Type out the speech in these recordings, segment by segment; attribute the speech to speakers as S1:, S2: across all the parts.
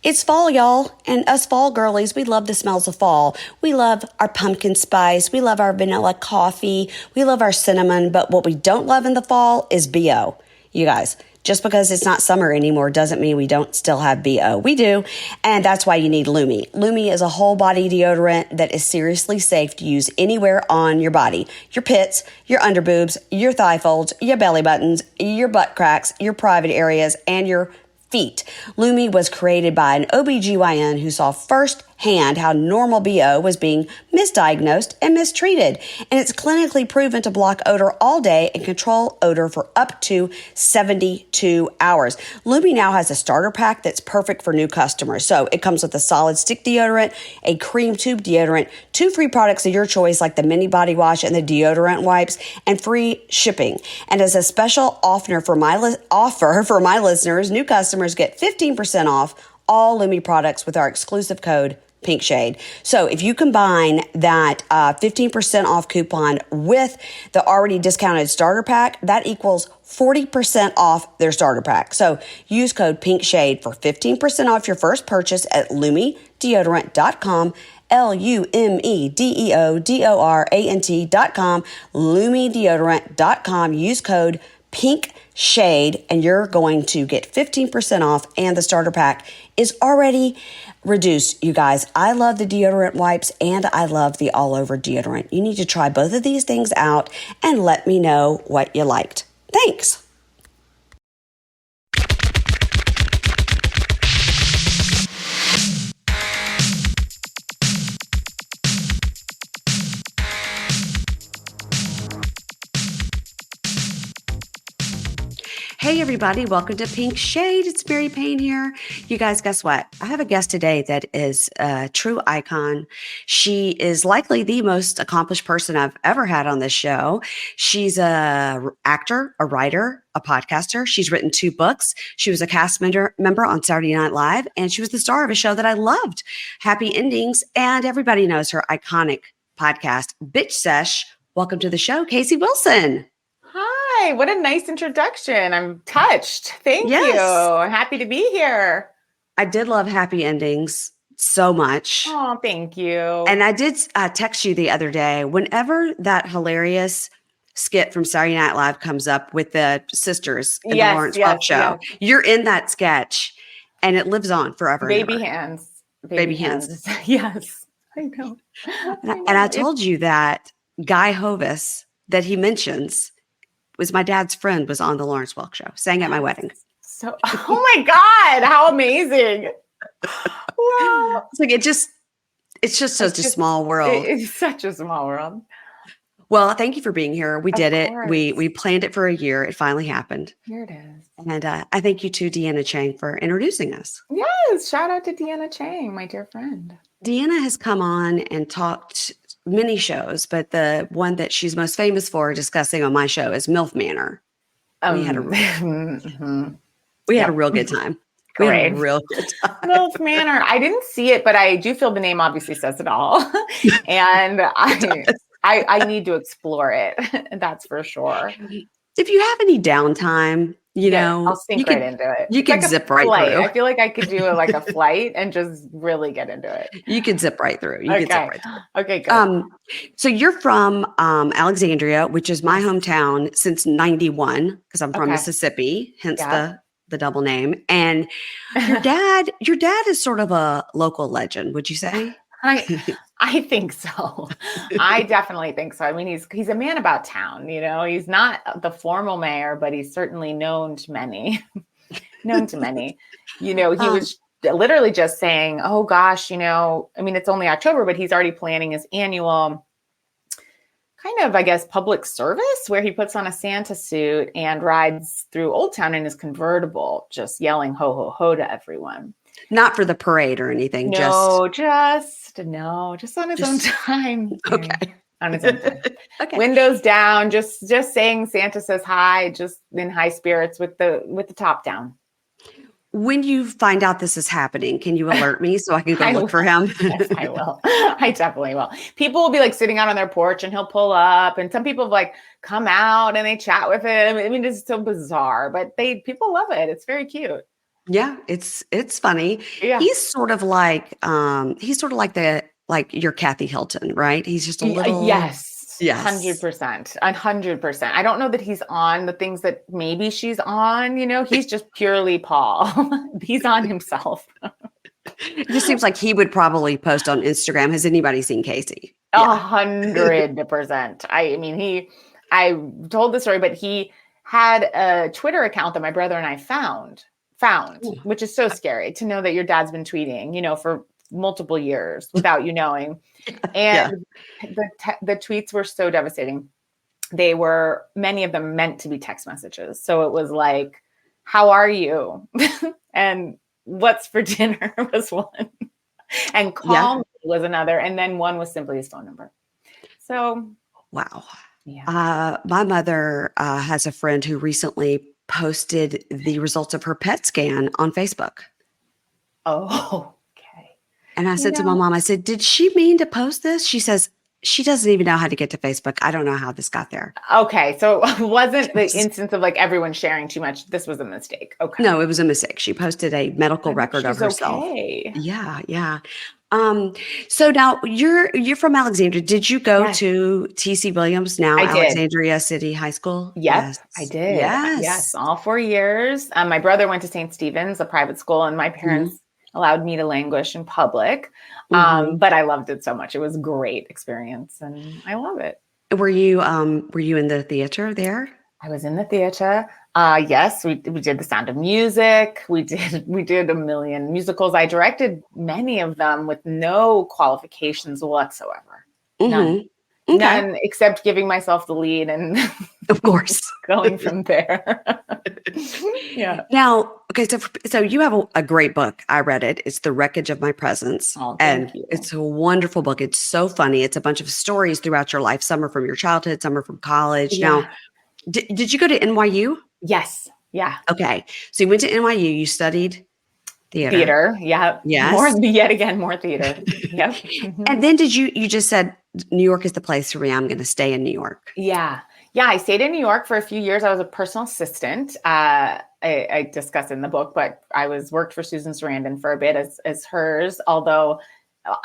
S1: It's fall, y'all, and us fall girlies, we love the smells of fall. We love our pumpkin spice. We love our vanilla coffee. We love our cinnamon, but what we don't love in the fall is BO. You guys, just because it's not summer anymore doesn't mean we don't still have BO. We do, and that's why you need Lumi. Lumi is a whole body deodorant that is seriously safe to use anywhere on your body. Your pits, your underboobs, your thigh folds, your belly buttons, your butt cracks, your private areas, and your feet. Lumi was created by an OBGYN who saw firsthand how normal BO was being misdiagnosed and mistreated. And it's clinically proven to block odor all day and control odor for up to 72 hours. Lumi now has a starter pack that's perfect for new customers. So it comes with a solid stick deodorant, a cream tube deodorant, 2 free products of your choice like the mini body wash and the deodorant wipes, and free shipping. And as a special offer for my listeners, new customers get 15% off all Lumi products with our exclusive code PINKSHADE. So if you combine that 15% off coupon with the already discounted starter pack, that equals 40% off their starter pack. So use code PINKSHADE for 15% off your first purchase at LumiDeodorant.com. LumiDeodorant.com, LumiDeodorant.com. Use code PINKSHADE and you're going to get 15% off, and the starter pack is already reduced. You guys, I love the deodorant wipes and I love the all over deodorant. You need to try both of these things out and let me know what you liked. Thanks. Hey everybody, welcome to Pink Shade. It's Mary Payne here. You guys, guess what? I have a guest today that is a true icon. She is likely the most accomplished person I've ever had on this show. She's a actor, a writer, a podcaster. She's written 2 books. She was a cast member on Saturday Night Live, and she was the star of a show that I loved, Happy Endings. And everybody knows her iconic podcast, Bitch Sesh. Welcome to the show, Casey Wilson.
S2: Hi, what a nice introduction. I'm touched. Thank you. I'm happy to be here.
S1: I did love Happy Endings so much.
S2: Oh, thank you.
S1: And I did text you the other day, whenever that hilarious skit from Saturday Night Live comes up with the sisters in the Lawrence Welk show, you're in that sketch and it lives on forever.
S2: Baby hands.
S1: Baby hands.
S2: Yes, I know.
S1: And I told you that Guy Hovis that he mentions was my dad's friend, was on the Lawrence Welk show, sang at my wedding.
S2: So, oh my God, how amazing. Wow.
S1: It's like, it's just such a small world.
S2: It's such a small world.
S1: Well, thank you for being here. We did it. We planned it for a year. It finally happened.
S2: Here it is.
S1: And I thank you to Deanna Chang for introducing us.
S2: Yes. Shout out to Deanna Chang, my dear friend.
S1: Deanna has come on and talked many shows, but the one that she's most famous for discussing on my show is MILF Manor. We had a real good time.
S2: Great.
S1: We had a real good time.
S2: MILF Manor. I didn't see it, but I do feel the name obviously says it all. And I need to explore it. That's for sure.
S1: If you have any downtime,
S2: I'll sink right into it.
S1: You can zip right through.
S2: I feel like I could do a flight and just really get into it.
S1: You could zip right through.
S2: Okay, good.
S1: So you're from Alexandria, which is my hometown since 91, because I'm from Mississippi, hence the double name. And your dad is sort of a local legend, would you say?
S2: I think so. I definitely think so. I mean, he's a man about town, he's not the formal mayor, but he's certainly known to many. He was literally just saying, oh gosh, it's only October, but he's already planning his annual kind of, I guess, public service where he puts on a Santa suit and rides through Old Town in his convertible, just yelling ho, ho, ho to everyone.
S1: Not for the parade or anything.
S2: Just on his own time.
S1: Okay.
S2: On his own time. Okay. Windows down, just saying Santa says hi, just in high spirits with the top down.
S1: When you find out this is happening, can you alert me so I can go look for him?
S2: Yes, I will. I definitely will. People will be sitting out on their porch and he'll pull up, and some people have come out and they chat with him. I mean, it's so bizarre, but people love it. It's very cute.
S1: Yeah, it's funny.
S2: Yeah.
S1: He's sort of like the like your Kathy Hilton, right? He's just a little
S2: Yes,
S1: yes.
S2: 100%, 100%. I don't know that he's on the things that maybe she's on, he's just purely Paul. He's on himself.
S1: It just seems like he would probably post on Instagram. Has anybody seen Casey?
S2: A
S1: Yeah.
S2: 100%. I mean, I told the story, but he had a Twitter account that my brother and I found,
S1: Ooh.
S2: which is so scary to know that your dad's been tweeting, for multiple years without you knowing.
S1: Yeah.
S2: And the tweets were so devastating. They were, many of them meant to be text messages. So it was like, how are you? And what's for dinner was one. And
S1: Yeah.
S2: call me was another. And then one was simply his phone number. So
S1: Wow.
S2: yeah.
S1: My mother has a friend who recently posted the results of her PET scan on Facebook.
S2: Oh, okay.
S1: And I said to my mom, I said, did she mean to post this? She says, she doesn't even know how to get to Facebook. I don't know how this got there.
S2: Okay. So it wasn't the instance of like everyone sharing too much. This was a mistake. Okay.
S1: No, it was a mistake. She posted a medical
S2: I hope
S1: record of
S2: she's
S1: herself.
S2: okay.
S1: Yeah, yeah. So now you're from Alexandria. Did you go
S2: Yes,
S1: to TC Williams, now
S2: I did.
S1: Alexandria City High School?
S2: Yep,
S1: Yes.
S2: I did. Yes,
S1: Yes.
S2: all 4 years. My brother went to St. Stephen's, a private school, and my
S1: Mhm.
S2: parents allowed me to languish in public.
S1: Mhm.
S2: But I loved it so much. It was a great experience, and I love it.
S1: Were you in the theater there?
S2: I was in the theater. Yes, we did The Sound of Music. We did a million musicals. I directed many of them with no qualifications whatsoever. None.
S1: Mhm. Okay.
S2: None except giving myself the lead and
S1: Of course.
S2: going from there. Yeah.
S1: Now, okay, so you have a great book. I read it. It's The Wreckage of My Presence.
S2: Oh,
S1: And
S2: thank you.
S1: it's a wonderful book. It's so funny. It's a bunch of stories throughout your life. Some are from your childhood, some are from college. Now,
S2: Yeah.
S1: did you go to NYU?
S2: Yes. Yeah.
S1: Okay. So you went to NYU, you studied theater.
S2: Theater. Yeah.
S1: Yes.
S2: Yet again, more theater. Yep. Mhm.
S1: And then you just said New York is the place for me. I'm going to stay in New York.
S2: Yeah. Yeah. I stayed in New York for a few years. I was a personal assistant. I discuss in the book, but I worked for Susan Sarandon for a bit as hers, although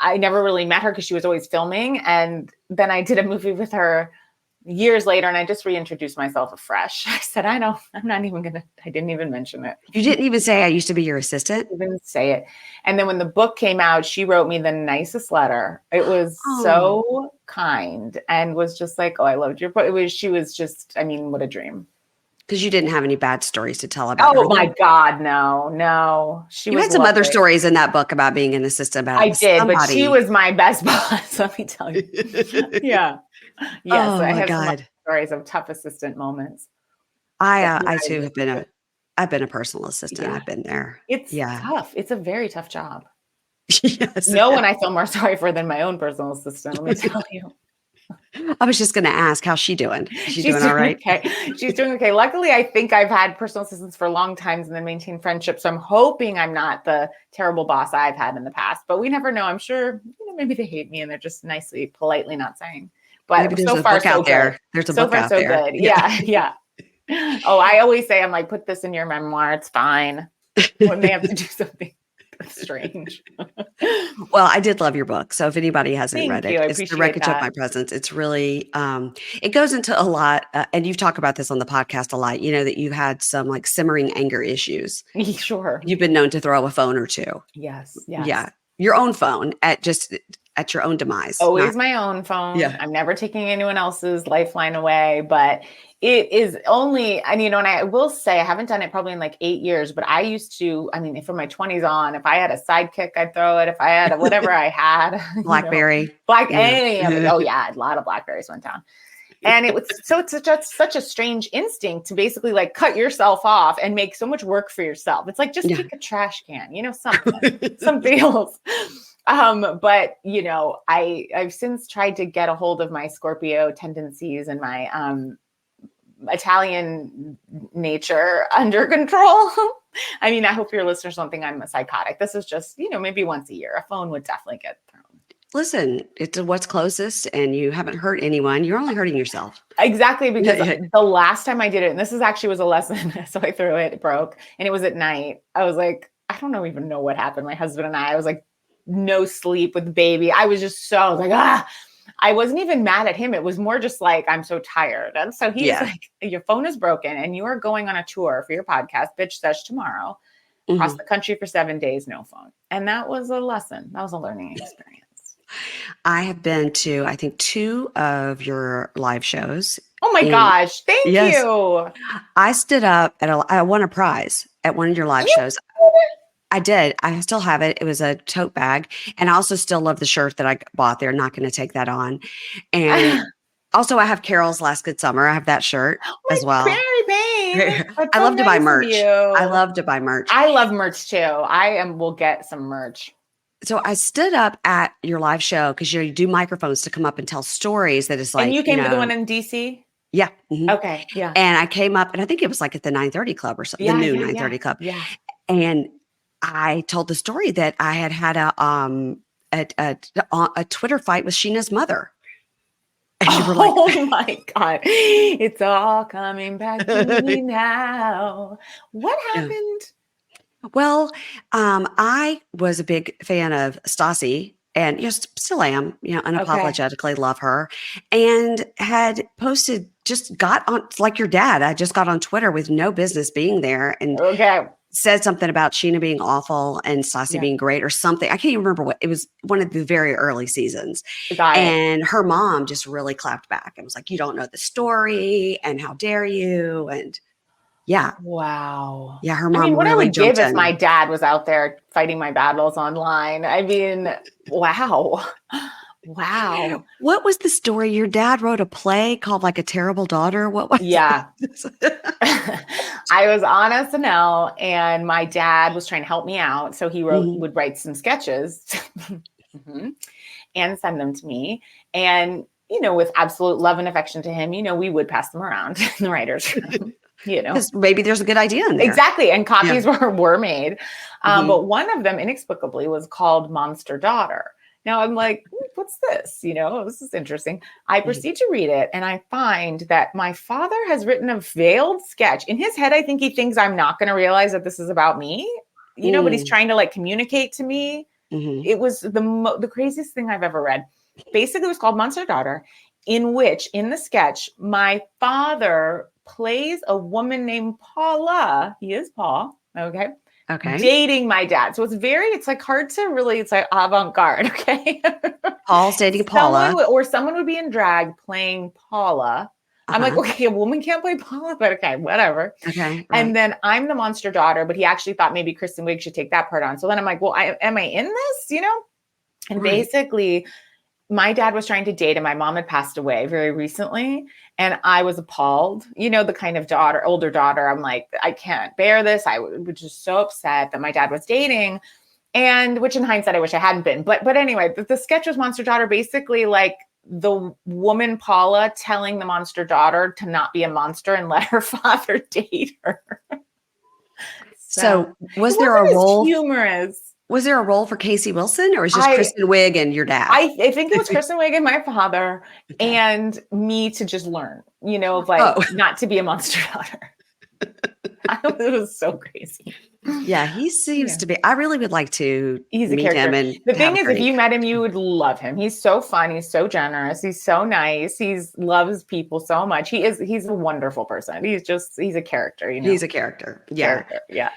S2: I never really met her because she was always filming. And then I did a movie with her years later, and I just reintroduced myself afresh. I said, I didn't even mention it.
S1: You didn't even say I used to be your assistant.
S2: Even say it. And then when the book came out, she wrote me the nicest letter. It was
S1: Oh,
S2: so kind and was just like, oh, I loved your book. She was just, I mean, what a dream.
S1: because you didn't have any bad stories to tell about her.
S2: Oh my God, no. She
S1: You
S2: was
S1: had some other
S2: lovely.
S1: stories in that book about being an assistant about
S2: I did, but
S1: somebody.
S2: she was my best boss, let me tell you. Yeah. Yes,
S1: Oh
S2: I
S1: my
S2: have some other
S1: God.
S2: stories of tough assistant moments.
S1: I too I've been a personal assistant.
S2: Yeah.
S1: I've been there.
S2: It's
S1: Yeah.
S2: tough. It's a very tough job.
S1: Yes.
S2: No one I feel more sorry for than my own personal assistant, let me tell you.
S1: I was just going to ask, how's she doing? Is she doing all right?
S2: Okay. She's doing okay. Luckily, I think I've had personal assistants for long times and then maintained friendships. So I'm hoping I'm not the terrible boss I've had in the past, but we never know. I'm sure, maybe they hate me and they're just nicely, politely not saying. But
S1: Maybe there's
S2: so
S1: a
S2: far,
S1: book
S2: so
S1: out
S2: good.
S1: there. There's a
S2: So
S1: book
S2: far,
S1: out
S2: so
S1: there.
S2: good. Yeah. Oh, I always say, I'm like, put this in your memoir. It's fine. When they have to do something strange.
S1: Well, I did love your book. So if anybody hasn't
S2: Thank
S1: read
S2: you.
S1: it,
S2: I
S1: it's The
S2: appreciate
S1: Wreckage of
S2: that.
S1: My Presence. It's really, it goes into a lot, and you've talked about this on the podcast a lot, that you had some like simmering anger issues.
S2: Sure.
S1: You've been known to throw a phone or two.
S2: Yes.
S1: Yeah. Your own phone at your own demise.
S2: Always my own phone.
S1: Yeah.
S2: I'm never taking anyone else's lifeline away, but it is only, and I will say I haven't done it probably in like 8 years, but I used to, from my 20s on, if I had a sidekick, I'd throw it. If I had whatever I had,
S1: BlackBerry.
S2: any of it. Oh yeah, a lot of Blackberries went down. And it's such a strange instinct to basically like cut yourself off and make so much work for yourself. It's like, just pick a trash can, something else. But I've since tried to get a hold of my Scorpio tendencies and my Italian nature under control. I hope your listeners don't think I'm a psychotic. This is just, maybe once a year, a phone would definitely get thrown.
S1: listen, it's what's closest and you haven't hurt anyone. You're only hurting yourself.
S2: Exactly, because
S1: Yeah.
S2: the last time I did it, and this is actually was a lesson, so I threw it, it broke, and it was at night. I was like, I don't know even know what happened. My husband and I was like, no sleep with the baby. I was just so like, I wasn't even mad at him. It was more just like, I'm so tired. And so he's
S1: Yeah.
S2: like, your phone is broken and you are going on a tour for your podcast, Bitch Sesh, tomorrow, across
S1: Mhm.
S2: the country for 7 days, no phone. And that was a lesson. That was a learning experience.
S1: I have been to, I think, 2 of your live shows.
S2: Oh my
S1: And
S2: gosh. Thank
S1: yes,
S2: you.
S1: I stood up I won a prize at one of your live
S2: You
S1: shows. I did. I still have it. It was a tote bag. And I also still love the shirt that I bought there. Not going to take that on. And also, I have Carol's Last Good Summer. I have that shirt as
S2: like
S1: well.
S2: Mary Babe. That's
S1: I
S2: so
S1: love to buy
S2: nice of
S1: merch. I
S2: you.
S1: love to buy merch.
S2: I love merch too. Will get some merch.
S1: So I stood up at your live show because you do microphones to come up and tell stories that is
S2: And
S1: like,
S2: you came to the one in DC?
S1: yeah. Mhm.
S2: Okay. Yeah.
S1: And I came up and I think it was like at the 930 Club or something, the
S2: Yeah.
S1: new
S2: Yeah.
S1: 930
S2: Yeah.
S1: Club.
S2: Yeah.
S1: And I told the story that I had a Twitter fight with Sheena's mother. And you were like,
S2: Oh my God. It's all coming back to me now. What
S1: yeah.
S2: happened?
S1: Well, I was a big fan of Stassi and still am,
S2: Okay.
S1: unapologetically love her, and had posted, just got on like your dad. I just got on Twitter with no business being there and
S2: Okay.
S1: said something about Sheena being awful and Stassi
S2: Yeah.
S1: being great or something. I can't even remember what it was, one of the very early seasons.
S2: Got it.
S1: And her mom just really clapped back and was like, you don't know the story and how dare you? And yeah,
S2: Wow.
S1: yeah, her
S2: I mean,
S1: mom
S2: what I
S1: really
S2: would give
S1: jumped
S2: if my
S1: in.
S2: dad was out there fighting my battles online. I mean, wow. Wow.
S1: What was the story? Your dad wrote a play called like A Terrible Daughter. What was
S2: Yeah.
S1: it?
S2: I was on SNL and my dad was trying to help me out. So he
S1: Mhm.
S2: would write some sketches mhm, and send them to me. And, with absolute love and affection to him, we would pass them around in the writer's room,
S1: 'Cause maybe there's a good idea in there.
S2: Exactly. And
S1: Yeah.
S2: copies were made.
S1: Mhm.
S2: But one of them inexplicably was called Monster Daughter. Now I'm like, what's this? This is interesting. I proceed to read it and I find that my father has written a veiled sketch. In his head, I think he thinks I'm not going to realize that this is about me, but he's trying to like communicate to me.
S1: Mhm.
S2: It was the craziest thing I've ever read. Basically, it was called Monster Daughter, in which, in the sketch, my father plays a woman named Paula. He is Paul. Okay.
S1: Okay.
S2: Dating my dad. So it's like hard to really, it's like avant-garde. Okay.
S1: Paul's dating Paula.
S2: Someone would be in drag playing Paula. I'm like,
S1: Uh-huh.
S2: okay, a woman can't play Paula, but okay, whatever.
S1: Okay. Right.
S2: And then I'm the monster daughter, but he actually thought maybe Kristen Wiig should take that part on. So then I'm like, well, am I in this? And
S1: Right.
S2: basically, my dad was trying to date and my mom had passed away very recently. And I was appalled, the kind of older daughter. I'm like, I can't bear this. I was just so upset that my dad was dating. And which in hindsight, I wish I hadn't been. But anyway, the sketch was Monster Daughter, basically like the woman Paula telling the monster daughter to not be a monster and let her father date her.
S1: So was there a role?
S2: Humorous.
S1: Was there a role for Casey Wilson or was it just Kristen Wiig and your dad?
S2: I think it was Kristen Wiig and my father and me to just learn, not to be a monster daughter. It was so crazy.
S1: Yeah, he seems to be. I really would like to
S2: He's a
S1: meet
S2: character.
S1: him. And
S2: the thing is, if you met him, you would love him. He's so fun. He's so generous. He's so nice. He loves people so much. He's a wonderful person. He's a character,
S1: He's a character. Yeah.
S2: Character. Yeah.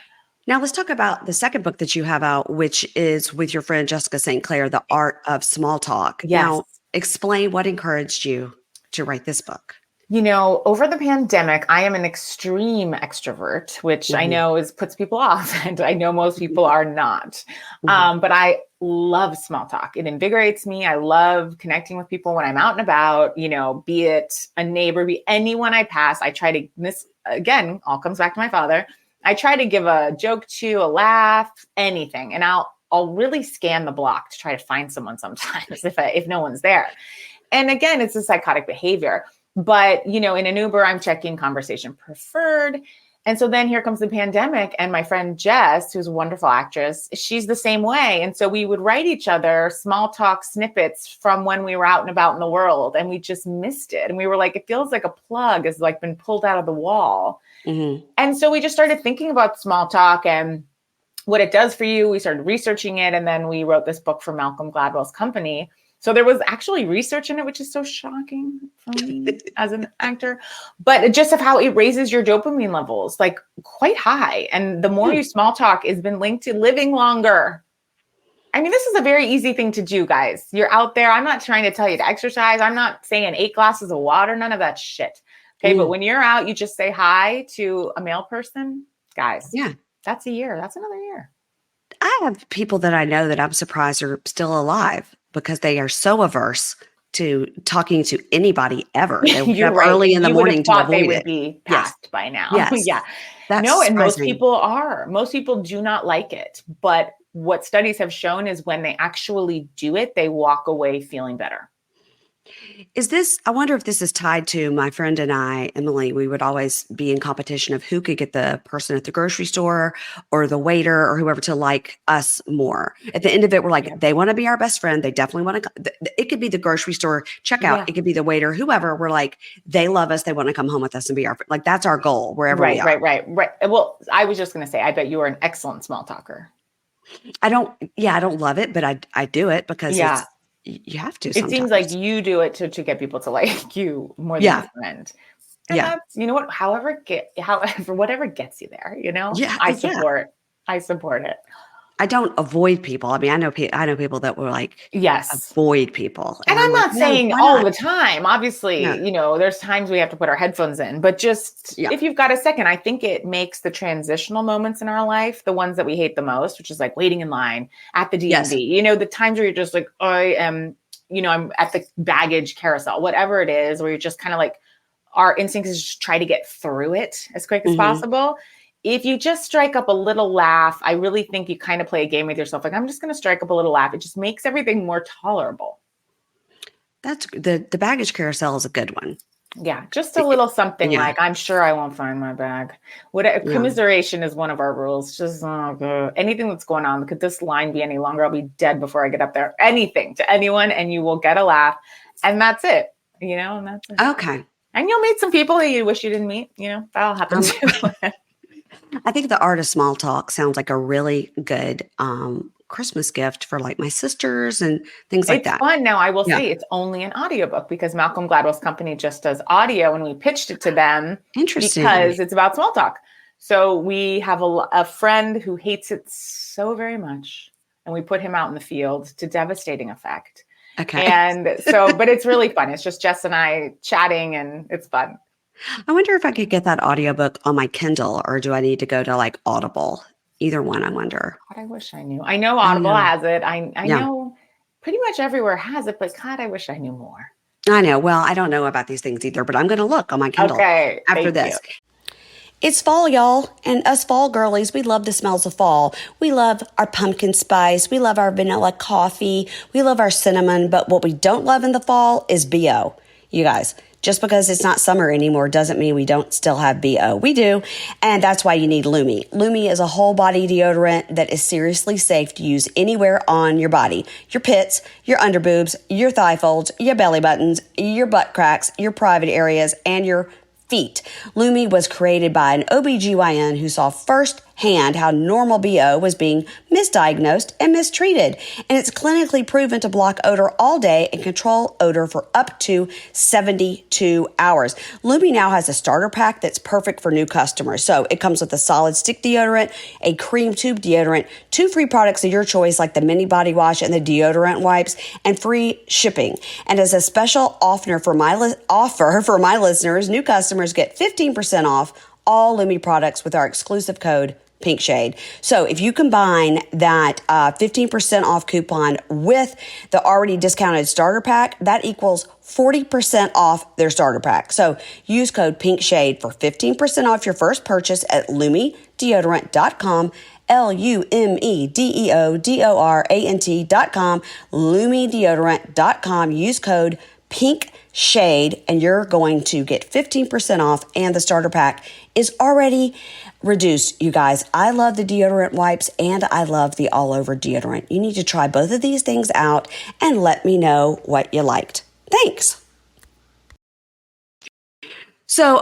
S1: Now let's talk about the second book that you have out, which is with your friend Jessica St. Clair, The Art of Small Talk.
S2: Yes.
S1: Now explain what encouraged you to write this book.
S2: Over the pandemic, I am an extreme extrovert, which I know puts people off, and I know most people are not. But I love small talk. It invigorates me. I love connecting with people when I'm out and about, be it a neighbor, be anyone I pass. I try to, this again, all comes back to my father. I try to give a joke to, a laugh, anything. And I'll really scan the block to try to find someone sometimes if no one's there. And again, it's a psychotic behavior. But, in an Uber, I'm checking conversation preferred. And so then here comes the pandemic, and my friend Jess, who's a wonderful actress, she's the same way. And so we would write each other small talk snippets from when we were out and about in the world, and we just missed it. And we were like, it feels like a plug has like been pulled out of the wall.
S1: Mm-hmm.
S2: And so we just started thinking about small talk and what it does for you. We started researching it, and then we wrote this book for Malcolm Gladwell's company. So there was actually research in it, which is so shocking for me as an actor, but just of how it raises your dopamine levels, like quite high. And the more you small talk has been linked to living longer. I mean, this is a very easy thing to do, guys. You're out there. I'm not trying to tell you to exercise. I'm not saying 8 glasses of water, none of that shit. Okay. But when you're out, you just say hi to a male person, guys.
S1: Yeah.
S2: That's a year. That's another year.
S1: I have people that I know that I'm surprised are still alive because they are so averse to talking to anybody ever. They wake up early in the morning to avoid
S2: they
S1: it.
S2: would be passed by now.
S1: Yes.
S2: Yeah.
S1: That's
S2: no, and most
S1: surprising.
S2: people are. Most people do not like it. But what studies have shown is when they actually do it, they walk away feeling better.
S1: I wonder if this is tied to my friend and I, Emily, we would always be in competition of who could get the person at the grocery store or the waiter or whoever to like us more. At the end of it, we're like, they want to be our best friend. They definitely want to, it could be the grocery store checkout.
S2: Yeah.
S1: It could be the waiter, whoever. We're like, they love us. They want to come home with us and be our friend. Like that's our goal wherever we are.
S2: Right. Well, I was just going to say, I bet you are an excellent small talker.
S1: I don't love it, but I do it because you have to.
S2: It seems like you do it to get people to like you more than a friend. And that's, you know what, however, whatever gets you there, you know, I support it.
S1: I don't avoid people. I mean, I know people that will like avoid people.
S2: And I'm not saying all the time, obviously, you know, there's times we have to put our headphones in, but just if you've got a second, I think it makes the transitional moments in our life, the ones that we hate the most, which is like waiting in line at the DMV, you know, the times where you're just like, I'm at the baggage carousel, whatever it is, where you're just kind of like, our instinct is just try to get through it as quick as possible. If you just strike up a little laugh, I really think you kind of play a game with yourself. Like, I'm just going to strike up a little laugh. It just makes everything more tolerable.
S1: That's the baggage carousel is a good one.
S2: Yeah. Just a little something like, I'm sure I won't find my bag. Commiseration is one of our rules. Just anything that's going on. Could this line be any longer? I'll be dead before I get up there. Anything to anyone. And you will get a laugh. And that's it. You know, and that's it.
S1: Okay.
S2: And you'll meet some people that you wish you didn't meet. You know, that'll happen too.
S1: I think the art of small talk sounds like a really good Christmas gift for like my sisters and things like that.
S2: It's fun. Now, I will say it's only an audiobook because Malcolm Gladwell's company just does audio and we pitched it to them.
S1: Interesting.
S2: Because it's about small talk. So we have a friend who hates it so very much. And we put him out in the field to devastating effect.
S1: Okay.
S2: And so, but it's really fun. It's just Jess and I chatting and it's fun.
S1: I wonder if I could get that audiobook on my Kindle or do I need to go to like Audible? Either one, I wonder.
S2: God, I wish I knew. I know Audible has it. I know pretty much everywhere has it, but God, I wish I knew more.
S1: I know. Well, I don't know about these things either, but I'm going to look on my Kindle after this. It's fall, y'all, and us fall girlies, we love the smells of fall. We love our pumpkin spice. We love our vanilla coffee. We love our cinnamon, but what we don't love in the fall is BO. You guys, just because it's not summer anymore doesn't mean we don't still have BO. We do, and that's why you need Lumi. Lumi is a whole body deodorant that is seriously safe to use anywhere on your body. Your pits, your underboobs, your thigh folds, your belly buttons, your butt cracks, your private areas, and your feet. Lumi was created by an OBGYN who saw firsthand how normal BO was being misdiagnosed and mistreated. And it's clinically proven to block odor all day and control odor for up to 72 hours. Lumi now has a starter pack that's perfect for new customers. So it comes with a solid stick deodorant, a cream tube deodorant, 2 free products of your choice like the mini body wash and the deodorant wipes, and free shipping. And as a special offer for my listeners, new customers get 15% off all Lumi products with our exclusive code PinkShade. So if you combine that 15% off coupon with the already discounted starter pack, that equals 40% off their starter pack. So use code PinkShade for 15% off your first purchase at LumiDeodorant.com, LumiDeodorant.com, LumiDeodorant.com. Use code pink shade, and you're going to get 15% off, and the starter pack is already reduced, you guys. I love the deodorant wipes and I love the all over deodorant. You need to try both of these things out and let me know what you liked. Thanks. So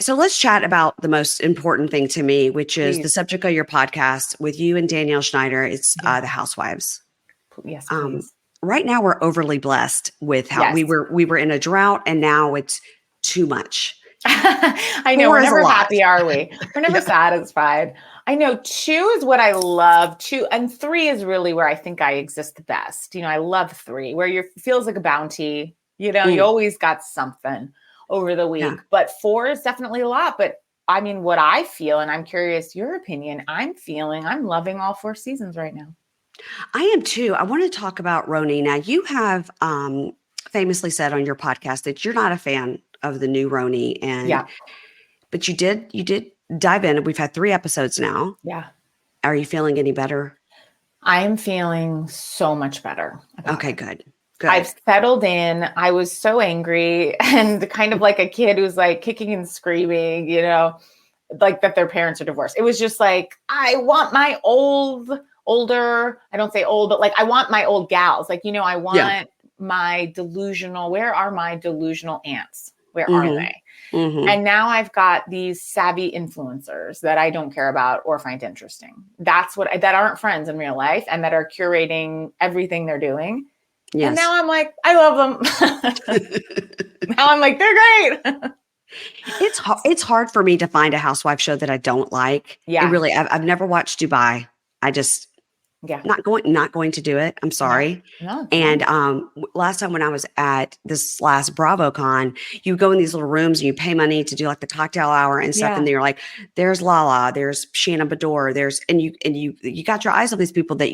S1: let's chat about the most important thing to me, which is the subject of your podcast with you and Danielle Schneider. It's the Housewives.
S2: Yes, please.
S1: Right now we're overly blessed with how we were in a drought, and now it's too much.
S2: I know. We're never happy, are we? We're never satisfied. I know 2 is what I love. 2 and 3 is really where I think I exist the best. I love 3, where you feels like a bounty. You always got something over the week. Yeah. But 4 is definitely a lot. But I mean, what I feel, and I'm curious your opinion, I'm loving all 4 seasons right now.
S1: I am too. I want to talk about RHONY. Now, you have famously said on your podcast that you're not a fan of the new RHONY, but you did dive in. We've had 3 episodes now.
S2: Yeah.
S1: Are you feeling any better?
S2: I am feeling so much better.
S1: Okay, good.
S2: I've settled in. I was so angry and kind of like a kid who's like kicking and screaming, like that their parents are divorced. It was just like, I want my older, I don't say old, but like, I want my old gals. Like, I want my delusional, where are my delusional aunts? Where are they? Mm-hmm. And now I've got these savvy influencers that I don't care about or find interesting. That aren't friends in real life and that are curating everything they're doing. Yes. And now I'm like, I love them. Now I'm like, they're great.
S1: It's hard for me to find a housewife show that I don't like. Yeah. I've never watched Dubai. I just not going to do it. I'm sorry. No. And last time when I was at this last BravoCon, you go in these little rooms and you pay money to do like the cocktail hour and stuff. And they're like, there's Lala, there's Shannon Bedore, and you got your eyes on these people that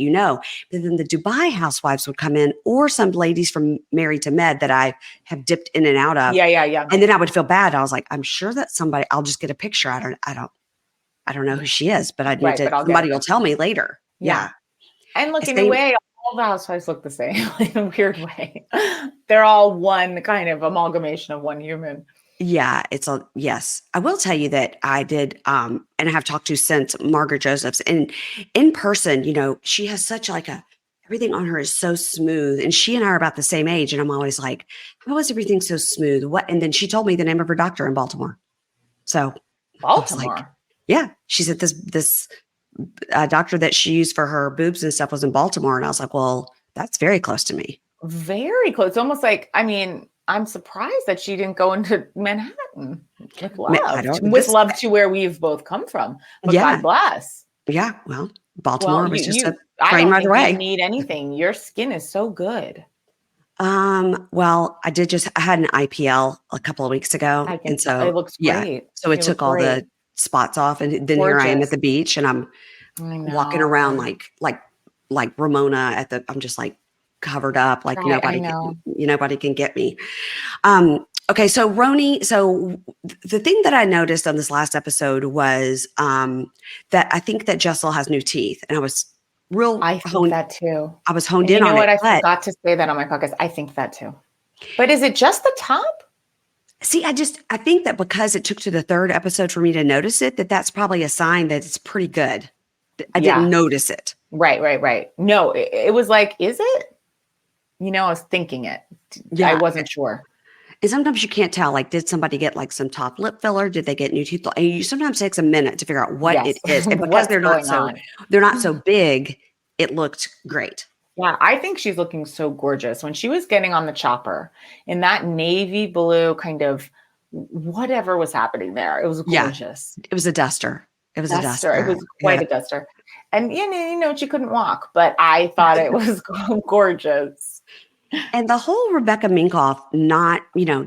S1: But then the Dubai housewives would come in, or some ladies from Married to Med that I have dipped in and out of.
S2: Yeah.
S1: And then I would feel bad. I was like, I'm sure that somebody. I'll just get a picture. I don't know who she is, but somebody will tell me later. Yeah.
S2: And look, in a way, all the housewives look the same in a weird way. They're all one kind of amalgamation of one human.
S1: Yeah, yes. I will tell you that I did, and I have talked to since Margaret Josephs, and in person, she has such everything on her is so smooth, and she and I are about the same age, and I'm always like, how is everything so smooth? What? And then she told me the name of her doctor in Baltimore. So
S2: Baltimore.
S1: She said this doctor that she used for her boobs and stuff was in Baltimore. And I was like, well, that's very close to me.
S2: Very close. It's almost like, I'm surprised that she didn't go into Manhattan with love. To where we've both come from. But God bless.
S1: Yeah. Well, Baltimore was just a train right away.
S2: You don't need anything. Your skin is so good.
S1: Well, I had an IPL a couple of weeks ago. And so
S2: it looks great.
S1: So it took all the spots off, and then Here I am at the beach, and I'm walking around like Ramona I'm just like covered up, like nobody can get me. Okay, so RHONY. So the thing that I noticed on this last episode was that I think that Jessel has new teeth, and I was
S2: I think that too.
S1: I was honed in on it.
S2: You know what? I forgot to say that on my podcast. I think that too. But is it just the top?
S1: See, I think that because it took to the 3rd episode for me to notice it, that's probably a sign that it's pretty good. I didn't notice it.
S2: Right. No, it was like, is it? I was thinking it. Yeah. I wasn't sure.
S1: And sometimes you can't tell, like, did somebody get like some top lip filler? Did they get new teeth? And sometimes it takes a minute to figure out what it is. And because they're not so big, it looked great.
S2: Yeah, I think she's looking so gorgeous. When she was getting on the chopper in that navy blue kind of whatever was happening there, it was gorgeous.
S1: It was a duster. It was a duster.
S2: It was quite a duster. And she couldn't walk, but I thought it was gorgeous.
S1: And the whole Rebecca Minkoff,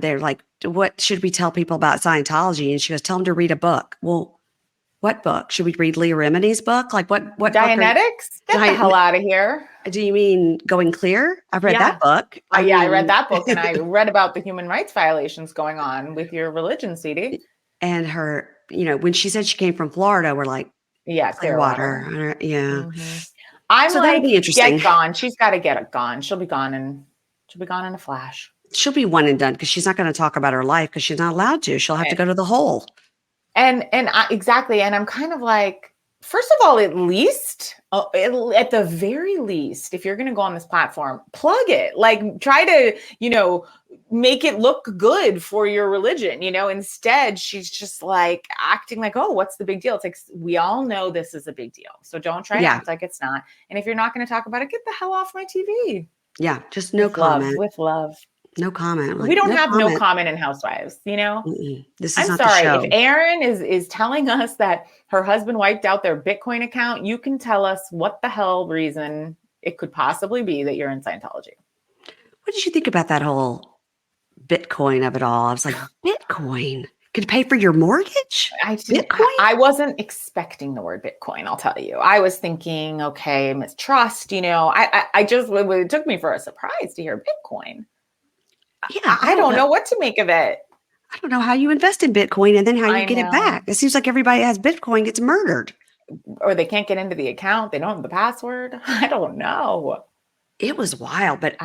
S1: they're like, what should we tell people about Scientology? And she goes, tell them to read a book. Well, what book? Should we read Leah Remini's book? Like what
S2: Dianetics? Get the hell out of here.
S1: Do you mean Going Clear? I've read that book.
S2: I read that book, and I read about the human rights violations going on with your religion, CD.
S1: And her, when she said she came from Florida, we're like, Clearwater. Yeah.
S2: Mm-hmm. I'm so like, that'd be interesting. Get gone. She's got to get it gone. She'll be gone in a flash.
S1: she'll be one and done because she's not going to talk about her life because she's not allowed to. She'll have to go to the hole.
S2: Exactly. And I'm kind of like, first of all, at least, at the very least, if you're going to go on this platform, plug it. Like, try to, make it look good for your religion. Instead, she's just like acting like, oh, what's the big deal? It's like, we all know this is a big deal. So don't try to act like it's not. And if you're not going to talk about it, get the hell off my TV.
S1: Yeah. Just no comment.
S2: With love.
S1: No comment.
S2: Like, we don't have no comment in Housewives,
S1: This is
S2: I'm
S1: not
S2: sorry.
S1: the show.
S2: If Erin is telling us that her husband wiped out their Bitcoin account, you can tell us what the hell reason it could possibly be that you're in Scientology.
S1: What did you think about that whole Bitcoin of it all? I was like, Bitcoin could pay for your mortgage? Bitcoin?
S2: I wasn't expecting the word Bitcoin, I'll tell you. I was thinking, okay, mistrust, it took me for a surprise to hear Bitcoin.
S1: Yeah,
S2: I don't know what to make of it.
S1: I don't know how you invest in Bitcoin and then how you get it back. It seems like everybody that has Bitcoin gets murdered.
S2: Or they can't get into the account. They don't have the password. I don't know.
S1: It was wild, but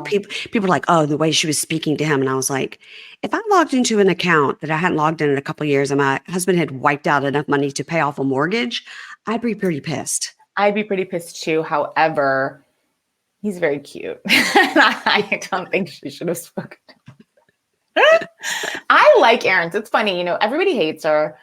S1: people were like, oh, the way she was speaking to him. And I was like, if I logged into an account that I hadn't logged in a couple of years and my husband had wiped out enough money to pay off a mortgage, I'd be pretty pissed.
S2: I'd be pretty pissed too. However, he's very cute. I don't think she should have spoken to him. I like Erin. It's funny, everybody hates her.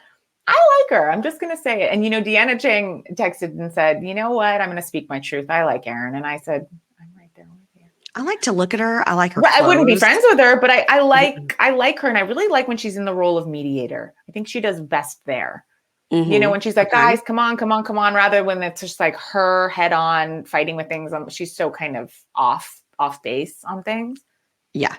S2: I like her. I'm just going to say it. And, Deanna Chang texted and said, you know what? I'm going to speak my truth. I like Erin. And I said, I'm right there with you.
S1: I like to look at her. I like her.
S2: Well, I wouldn't be friends with her, but I like her. And I really like when she's in the role of mediator. I think she does best there. Mm-hmm. When she's like, guys, come on, rather when it's just like her head on fighting with things. She's so kind of off base on things.
S1: Yeah.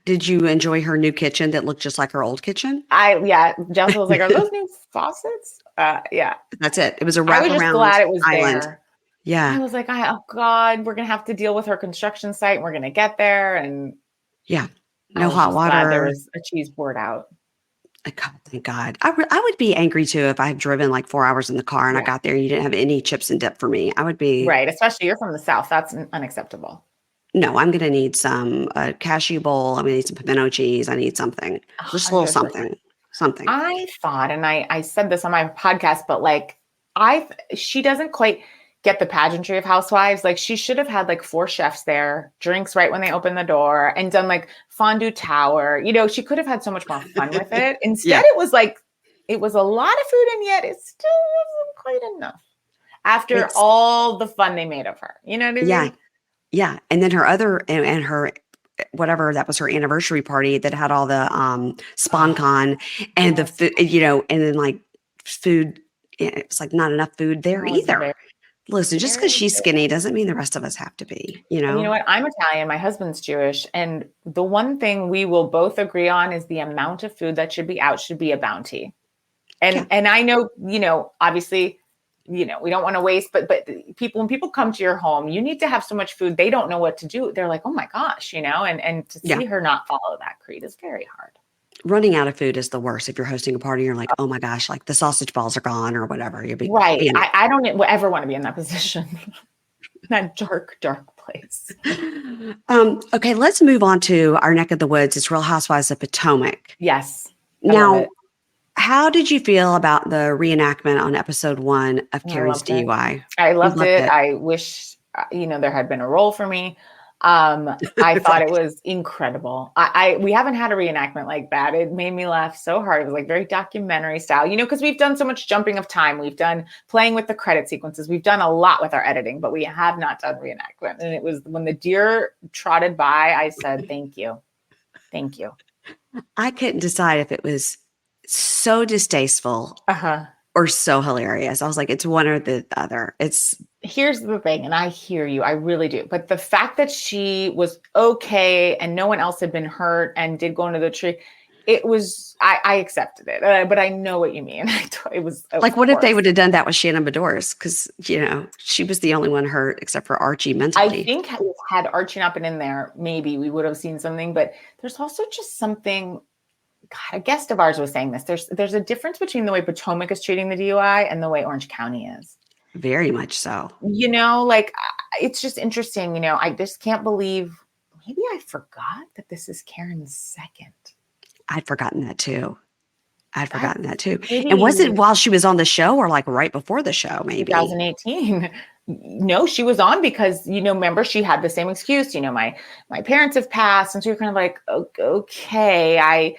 S1: Did you enjoy her new kitchen that looked just like her old kitchen?
S2: Jessica was like, are those new faucets? Yeah.
S1: That's it. It was a wraparound island. I was just
S2: glad it was there.
S1: Yeah.
S2: I was like, oh God, we're going to have to deal with her construction site. And we're going to get there. And
S1: yeah, no hot water.
S2: There was a cheese poured out.
S1: God, thank God. I would be angry too if I had driven like 4 hours in the car and I got there and you didn't have any chips and dip for me. I would be.
S2: Right. Especially you're from the South. That's unacceptable.
S1: No, I'm going to need some cashew bowl. I'm going to need some pimento cheese. I need something. Just a little something.
S2: I thought, and I said this on my podcast, but like, she doesn't quite get the pageantry of Housewives. Like, she should have had like 4 chefs there, drinks right when they open the door, and done like fondue tower. She could have had so much more fun with it. Instead, it was like, it was a lot of food, and yet it still wasn't quite enough after all the fun they made of her. You know what I mean?
S1: Yeah. And then and her, whatever, that was her anniversary party that had all the SponCon and the food, and then like food. It's like not enough food there either. Listen, just because she's skinny doesn't mean the rest of us have to be,
S2: And you know what? I'm Italian. My husband's Jewish. And the one thing we will both agree on is the amount of food that should be out should be a bounty. And I know, obviously, we don't want to waste, but when people come to your home, you need to have so much food. They don't know what to do. They're like, oh my gosh, and to see her not follow that creed is very hard.
S1: Running out of food is the worst. If you're hosting a party, you're like, oh my gosh, like the sausage balls are gone or whatever. You'll be
S2: right. I don't ever want to be in that position. That dark place.
S1: Okay, let's move on to our neck of the woods. It's Real Housewives of Potomac.
S2: Yes.
S1: Now, how did you feel about the reenactment on episode 1 of Karen's DUI?
S2: I loved it. I wish, there had been a role for me. I thought it was incredible. We haven't had a reenactment like that. It made me laugh so hard. It was like very documentary style, because we've done so much jumping of time. We've done playing with the credit sequences. We've done a lot with our editing, but we have not done reenactment. And it was when the deer trotted by, I said, thank you. Thank you.
S1: I couldn't decide if it was so distasteful or so hilarious. I was like, it's one or the other.
S2: Here's the thing, and I hear you, I really do. But the fact that she was okay and no one else had been hurt and did go into the tree, I accepted it. But I know what you mean. It was
S1: like, what if they would have done that with Shannon Bedores? Because, she was the only one hurt except for Archie mentally.
S2: I think had Archie not been in there, maybe we would have seen something. But there's also just something. God, a guest of ours was saying this. There's a difference between the way Potomac is treating the DUI and the way Orange County is.
S1: Very much so.
S2: It's just interesting. I just can't believe maybe I forgot that this is Karen's second.
S1: I'd forgotten that too. I'd forgotten that too.
S2: Maybe
S1: And was it while she was on the show or like right before the show, maybe?
S2: 2018. No, she was on because, remember she had the same excuse, my parents have passed. And so you're kind of like, okay, I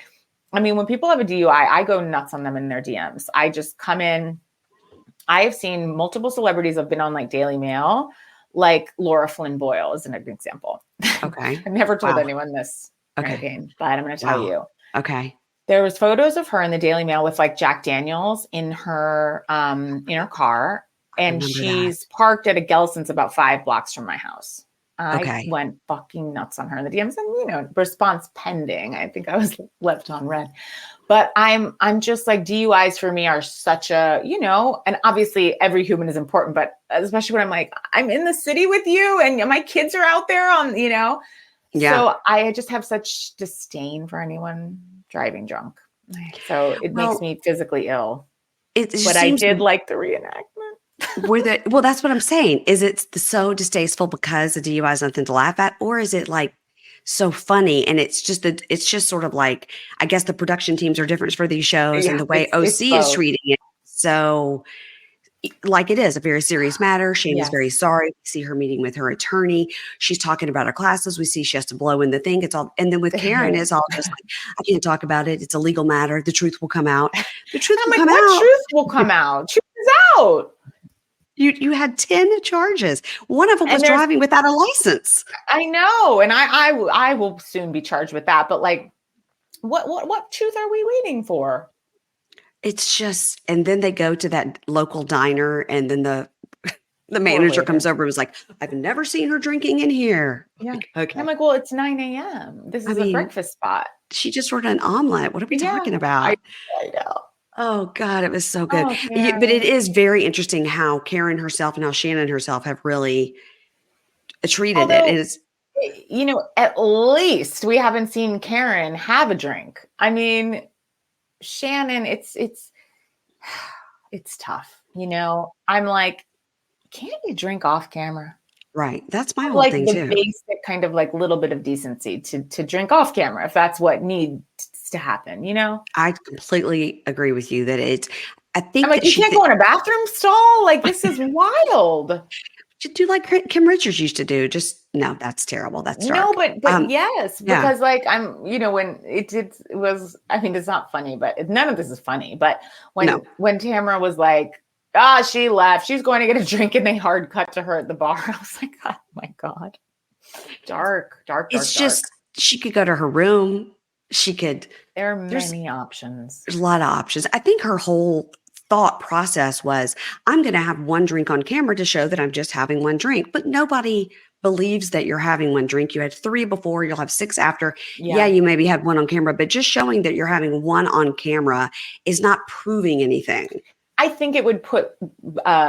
S2: mean, when people have a DUI, I go nuts on them in their DMs. I just come in. I have seen multiple celebrities have been on like Daily Mail, like Laura Flynn Boyle is an example.
S1: Okay.
S2: I've never told anyone this
S1: Okay.
S2: Game, but I'm going to tell you.
S1: Okay.
S2: There was photos of her in the Daily Mail with like Jack Daniels in her car, and she's parked at a Gelson's about 5 blocks from my house. I went fucking nuts on her in the DMs, and response pending. I think I was left on red, but I'm just like, DUIs for me are such a, and obviously every human is important, but especially when I'm like, I'm in the city with you and my kids are out there on, Yeah. So I just have such disdain for anyone driving drunk. So it makes me physically ill. But I did like the reenactment.
S1: Well, that's what I'm saying. Is it so distasteful because the DUI is nothing to laugh at, or is it like so funny? And it's just sort of like, I guess the production teams are different for these shows, and the way OC is treating it. So like, it is a very serious matter. Shayna's very sorry. We see her meeting with her attorney. She's talking about her classes. We see she has to blow in the thing. It's all, and then with Karen, it's all just like, I can't talk about it. It's a legal matter. The truth will come out. The truth will come out.
S2: What truth will come out? Truth is out.
S1: You had 10 charges. One of them was driving without a license.
S2: I know. And I will soon be charged with that. But like, what truth are we waiting for?
S1: It's just, and then they go to that local diner, and then the manager comes over and was like, I've never seen her drinking in here.
S2: Yeah.
S1: Okay.
S2: I'm like, well, it's 9 a.m. This is a breakfast spot.
S1: She just ordered an omelet. What are we talking about?
S2: I know.
S1: Oh God, it was so good. But it is very interesting how Karen herself and how Shannon herself have really treated it. And it's,
S2: at least we haven't seen Karen have a drink. I mean, Shannon, it's tough. I'm like, can't you drink off camera?
S1: Right. That's my whole thing too.
S2: Like the basic kind of like little bit of decency to drink off camera, if that's what needs to happen,
S1: I completely agree with you that I think
S2: I'm like, you can't go in a bathroom stall. Like, this is wild.
S1: Just do like Kim Richards used to do. No, that's terrible. That's dark.
S2: No, but yes, because like when it was, I mean, it's not funny, but none of this is funny. But when Tamara was like, she left, she's going to get a drink, and they hard cut to her at the bar. I was like, oh my God, dark.
S1: It's just, she could go to her room. She could.
S2: There are many options.
S1: There's a lot of options. I think her whole thought process was, I'm going to have one drink on camera to show that I'm just having one drink. But nobody believes that you're having one drink. You had 3 before, you'll have 6 after. Yeah, you maybe had one on camera, but just showing that you're having one on camera is not proving anything.
S2: I think it would put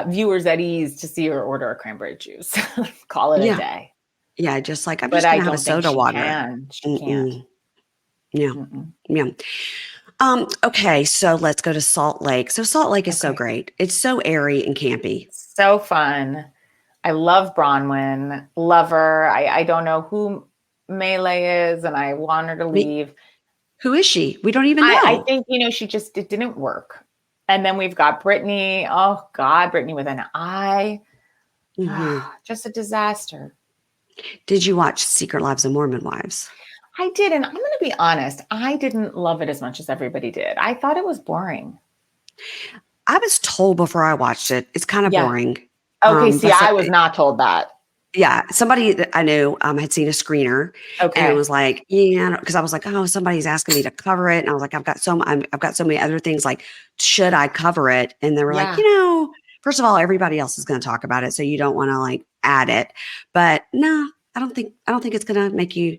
S2: viewers at ease to see her order a cranberry juice. Call it a day.
S1: Yeah, just like, I'm just going to have a soda water.
S2: She can't.
S1: Yeah. Yeah. Okay, so let's go to Salt Lake. So Salt Lake is so great. It's so airy and campy.
S2: So fun. I love Bronwyn. Love her. I don't know who Melee is, and I want her to leave.
S1: Who is she? We don't even know.
S2: I think, it didn't work. And then we've got Brittany. Oh God, Brittany with an I. Just a disaster.
S1: Did you watch Secret Lives of Mormon Wives?
S2: I did. And I'm going to be honest. I didn't love it as much as everybody did. I thought it was boring.
S1: I was told before I watched it, it's kind of boring.
S2: Okay. See, I was not told that.
S1: Yeah. Somebody that I knew had seen a screener.
S2: Okay.
S1: And it was like, because I was like, oh, somebody's asking me to cover it. And I was like, I've got so many other things. Like, should I cover it? And they were like, first of all, everybody else is going to talk about it. So you don't want to like add it. But no, I don't think it's going to make you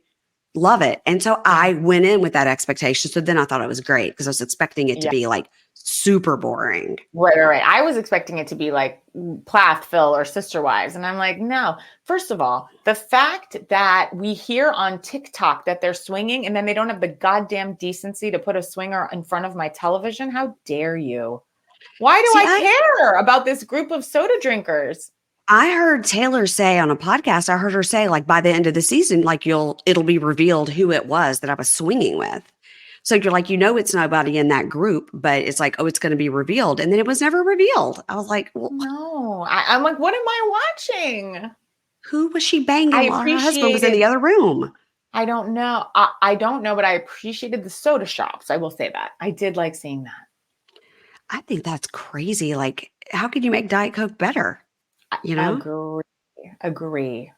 S1: love it. And so I went in with that expectation. So then I thought it was great because I was expecting it to be like super boring.
S2: Right. I was expecting it to be like Plath, Phil, or Sister Wives. And I'm like, no. First of all, the fact that we hear on TikTok that they're swinging and then they don't have the goddamn decency to put a swinger in front of my television. How dare you? Why do I care about this group of soda drinkers?
S1: I heard Taylor say on a podcast, I heard her say, like, by the end of the season, like, it'll be revealed who it was that I was swinging with. So you're like, it's nobody in that group, but it's like, oh, it's going to be revealed. And then it was never revealed. I was like, well,
S2: No, I'm like, what am I watching?
S1: who was she banging
S2: I
S1: while her husband was in
S2: appreciated,
S1: the other room?
S2: I don't know. I don't know, but I appreciated the soda shops. I will say that. I did like seeing that.
S1: I think that's crazy. Like, how could you make Diet Coke better? You know,
S2: Agree.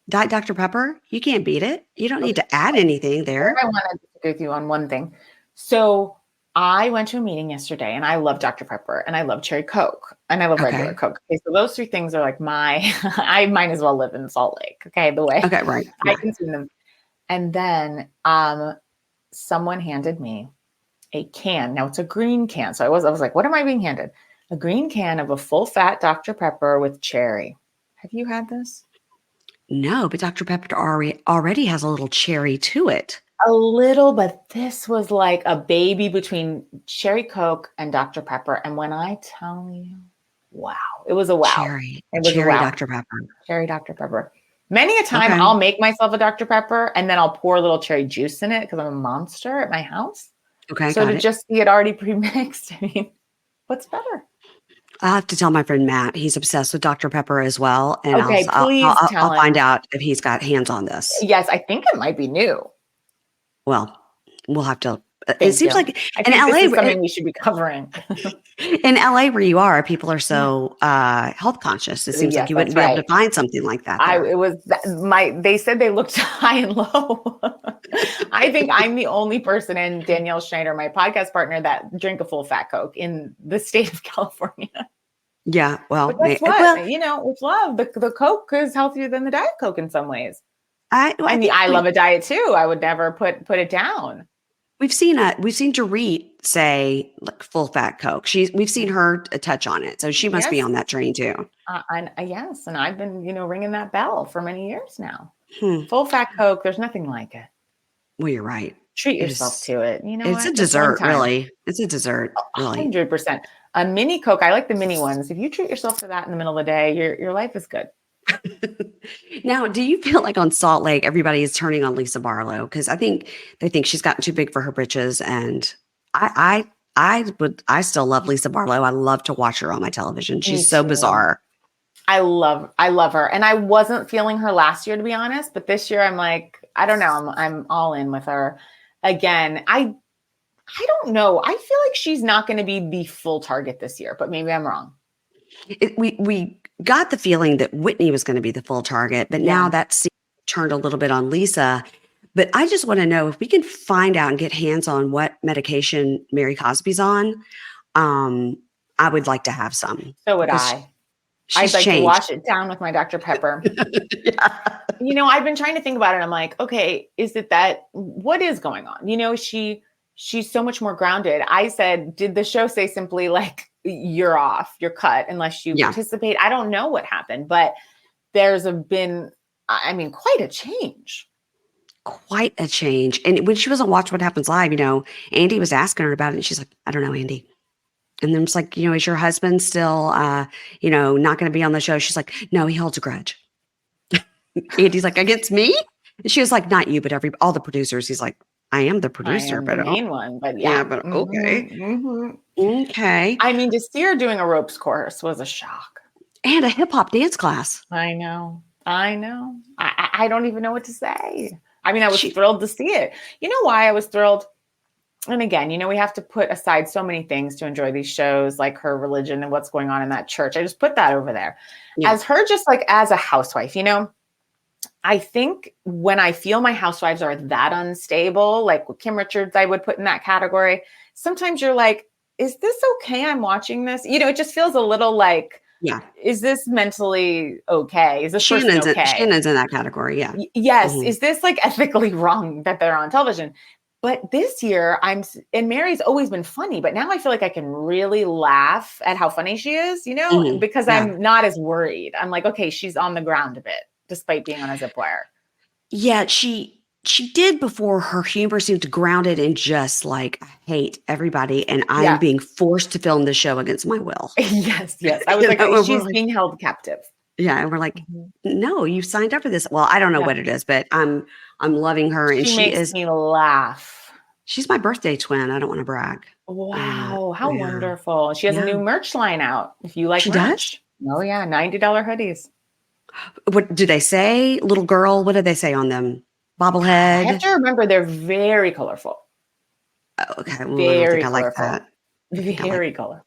S1: Diet Dr. Pepper, you can't beat it. You don't need to add anything there.
S2: I want to disagree with you on one thing. So I went to a meeting yesterday and I love Dr. Pepper and I love cherry Coke and I love regular Coke. Okay, so those three things are like I might as well live in Salt Lake. Okay, the way
S1: Right.
S2: I consume them. And then someone handed me a can. Now it's a green can. So I was like, what am I being handed? A green can of a full fat Dr. Pepper with cherry. Have you had this?
S1: No, but Dr. Pepper already has a little cherry to it.
S2: A little, but this was like a baby between cherry Coke and Dr. Pepper. And when I tell you, wow, it was a wow.
S1: Cherry
S2: wow.
S1: Dr. Pepper.
S2: Cherry Dr. Pepper. Many a time I'll make myself a Dr. Pepper and then I'll pour a little cherry juice in it because I'm a monster at my house.
S1: Okay.
S2: So to just see it already pre-mixed, I mean, what's better?
S1: I'll have to tell my friend Matt. He's obsessed with Dr. Pepper as well. And
S2: I'll
S1: find out if he's got hands on this.
S2: Yes, I think it might be new.
S1: Well, we'll have to. It seems like
S2: in LA, this is something we should be covering.
S1: In LA, where you are, people are so health conscious. It seems like you wouldn't be able to find something like that.
S2: They said they looked high and low. I think I'm the only person, and Danielle Schneider, my podcast partner, that drink a full fat Coke in the state of California.
S1: Yeah, well,
S2: but that's it's love. The Coke is healthier than the Diet Coke in some ways. I love a diet too. I would never put it down.
S1: We've seen Dorit say like full fat Coke. We've seen her touch on it, so she must be on that train too.
S2: Yes, and I've been ringing that bell for many years now. Full fat Coke, there's nothing like it.
S1: Well, you're right.
S2: Treat yourself to it.
S1: It's a dessert, really. It's a dessert, really.
S2: 100%. A mini Coke. I like the mini ones. If you treat yourself to that in the middle of the day, your life is good.
S1: Now, do you feel like on Salt Lake, everybody is turning on Lisa Barlow? Because I think they think she's gotten too big for her britches. And I still love Lisa Barlow. I love to watch her on my television. She's so bizarre.
S2: I love her. And I wasn't feeling her last year, to be honest. But this year I'm like, I don't know. I'm all in with her. Again, I don't know. I feel like she's not going to be the full target this year, but maybe I'm wrong.
S1: We got the feeling that Whitney was going to be the full target, but now that's turned a little bit on Lisa. But I just want to know if we can find out and get hands on what medication Mary Cosby's on. I would like to have some.
S2: So would I. I'd like to wash it down with my Dr. Pepper. Yeah. I've been trying to think about it. I'm like, okay, what is going on? She's so much more grounded. I said, did the show say simply like, you're off, you're cut unless you participate? I don't know what happened, but there's been quite a change.
S1: Quite a change. And when she was on Watch What Happens Live, Andy was asking her about it. And she's like, I don't know, Andy. And then it's like, is your husband still, not going to be on the show? She's like, no, he holds a grudge. Andy's like, against me? And she was like, not you, but all the producers. He's like, I am the producer, but
S2: the main one, but
S1: okay. Mm-hmm. Okay.
S2: To see her doing a ropes course was a shock.
S1: And a hip hop dance class.
S2: I know. I don't even know what to say. I was thrilled to see it. You know why I was thrilled? And again, we have to put aside so many things to enjoy these shows, like her religion and what's going on in that church. I just put that over there. Yeah. As her, just like as a housewife, I think when I feel my housewives are that unstable, like with Kim Richards, I would put in that category. Sometimes you're like, is this okay? I'm watching this. It just feels a little like, is this mentally okay? Is this person okay?
S1: Shannon's in that category. Yeah.
S2: Yes. Mm-hmm. Is this like ethically wrong that they're on television? But this year and Mary's always been funny, but now I feel like I can really laugh at how funny she is, because I'm not as worried. I'm like, okay, she's on the ground a bit, despite being on a zip wire. Yeah,
S1: she did before. Her humor seemed grounded in just like, I hate everybody, and I'm being forced to film this show against my will.
S2: Yes. I was like, she's being held captive.
S1: Yeah, and we're like,
S2: Mhm.
S1: no, you signed up for this. Well, I don't know
S2: Yeah.
S1: what it is, but I'm loving her, and
S2: She makes me laugh.
S1: she's my birthday twin. I don't want to brag.
S2: Wow, how
S1: Yeah,
S2: wonderful. She has a
S1: yeah,
S2: new merch line out if you like
S1: she does.
S2: merch. Oh yeah, $90 hoodies.
S1: What do they say? Little girl. What do they say on them?
S2: I have
S1: Bobblehead.
S2: to remember they're very colorful.
S1: Oh, okay. Well, I don't think
S2: Very
S1: I like
S2: colorful.
S1: that. I think I like.
S2: Very colorful.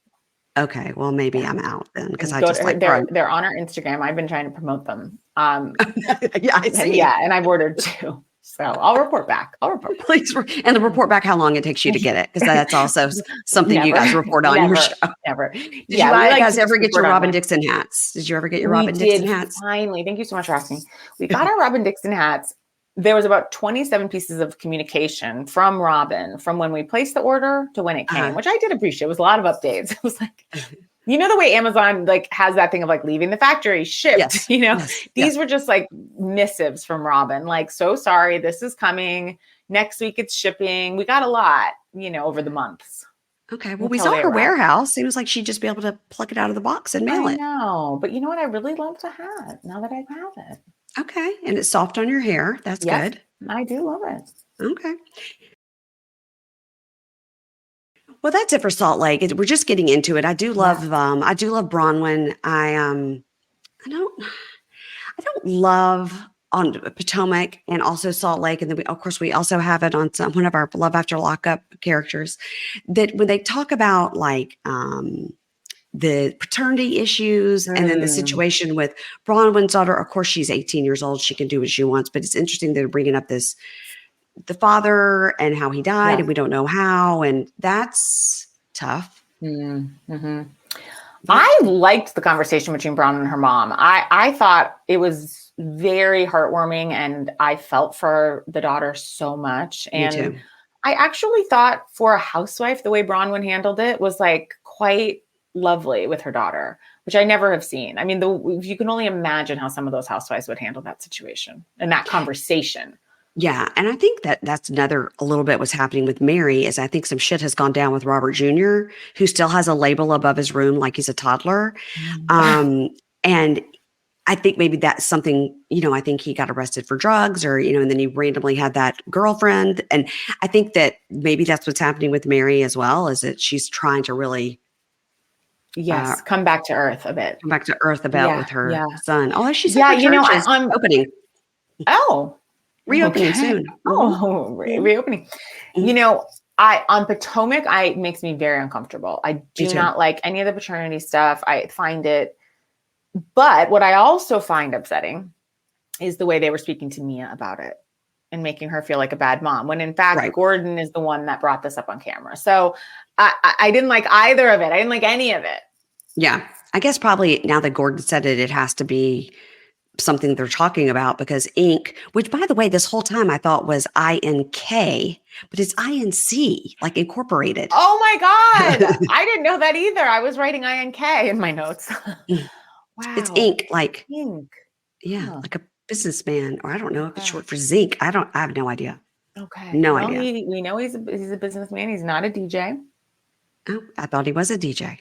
S1: Okay. Well, maybe
S2: Yeah.
S1: I'm out then because
S2: And
S1: I
S2: go
S1: just
S2: to her.
S1: like
S2: They're
S1: throwing.
S2: they're on our Instagram. I've been trying to promote them.
S1: Yeah, I
S2: And
S1: see.
S2: yeah, and I've ordered 2. So I'll report back. I'll report back.
S1: Please, and the report back how long it takes you to get it because that's also something you
S2: Never,
S1: guys report on your
S2: never,
S1: show.
S2: never.
S1: Did you
S2: Yeah, we like
S1: guys
S2: to just
S1: ever get your
S2: report on
S1: Robin
S2: like
S1: Dixon hats? Did you ever get your
S2: we
S1: Robin Dixon
S2: did
S1: hats?
S2: finally. Thank you so much for asking. We got our Robin Dixon hats. There was about 27 pieces of communication from Robin from when we placed the order to when it came,
S1: Uh-huh.
S2: which I did appreciate. It was a lot of updates. It was like, you know, the way Amazon like has that thing of like leaving the factory shipped,
S1: Yes.
S2: you know,
S1: Yes.
S2: these
S1: Yes.
S2: were just like missives from Robin, like, so sorry, this is coming. Next week it's shipping. We got a lot, you know, over the months
S1: Okay. Well, we
S2: until
S1: saw
S2: they
S1: her
S2: arrived.
S1: warehouse. Seems like she'd just be able to pluck it out of the box and mail
S2: I
S1: it.
S2: know. But you know what? I really love the hat now that I have it.
S1: Okay. And it's soft on your hair. That's
S2: Yes,
S1: good.
S2: I do love it.
S1: Okay. Well, that's it for Salt Lake. We're just getting into it.
S2: Yeah.
S1: I do love Bronwyn. I don't love on Potomac and also Salt Lake. And then of course, we also have it on one of our Love After Lockup characters that when they talk about like, the paternity issues and then the
S2: Mm,
S1: situation with Bronwyn's daughter. Of course, she's 18 years old. She can do what she wants, but it's interesting they're bringing up the father and how he died
S2: yeah.
S1: and we don't know how. And that's tough.
S2: Mm-hmm.
S1: But
S2: I liked the conversation between Brown and her mom. I thought it was very heartwarming and I felt for the daughter so much.
S1: me
S2: And
S1: too.
S2: I actually thought for a housewife, the way Bronwyn handled it was like quite lovely with her daughter, which I never have seen. I mean, you can only imagine how some of those housewives would handle that situation and that conversation.
S1: Yeah. And I think that's a little bit what's happening with Mary is I think some shit has gone down with Robert Jr., who still has a label above his room like he's a toddler. And I think maybe that's something, I think he got arrested for drugs or, and then he randomly had that girlfriend. And I think that maybe that's what's happening with Mary as well, is that she's trying to really
S2: Yes, come back to earth a bit.
S1: come back to earth about
S2: Yeah,
S1: with her
S2: yeah.
S1: son. Although she said
S2: Yeah,
S1: her
S2: you know,
S1: church is opening,
S2: oh,
S1: reopening
S2: okay.
S1: soon.
S2: Oh,
S1: Mhm.
S2: reopening. You
S1: Mhm.
S2: know, I on Potomac, it makes me very uncomfortable. I
S1: Me
S2: do
S1: too.
S2: not like any of the paternity stuff. I find it, but what I also find upsetting is the way they were speaking to Mia about it and making her feel like a bad mom, when in fact
S1: Right.
S2: Gordon is the one that brought this up on camera. So I didn't like either of it. I didn't like any of it.
S1: Yeah. I guess probably now that Gordon said it, it has to be something they're talking about because Inc., which by the way, this whole time I thought was INK, but it's INC, like incorporated.
S2: Oh my God. I didn't know that either. I was writing INK in my notes.
S1: It's
S2: Wow.
S1: Inc., like,
S2: Pink.
S1: yeah,
S2: Huh.
S1: like a businessman, or I don't know if it's
S2: Okay.
S1: short for Zinc. I have no idea.
S2: Okay.
S1: No
S2: Well,
S1: idea.
S2: we know he's a businessman. He's not a DJ.
S1: Oh, I thought he was a DJ.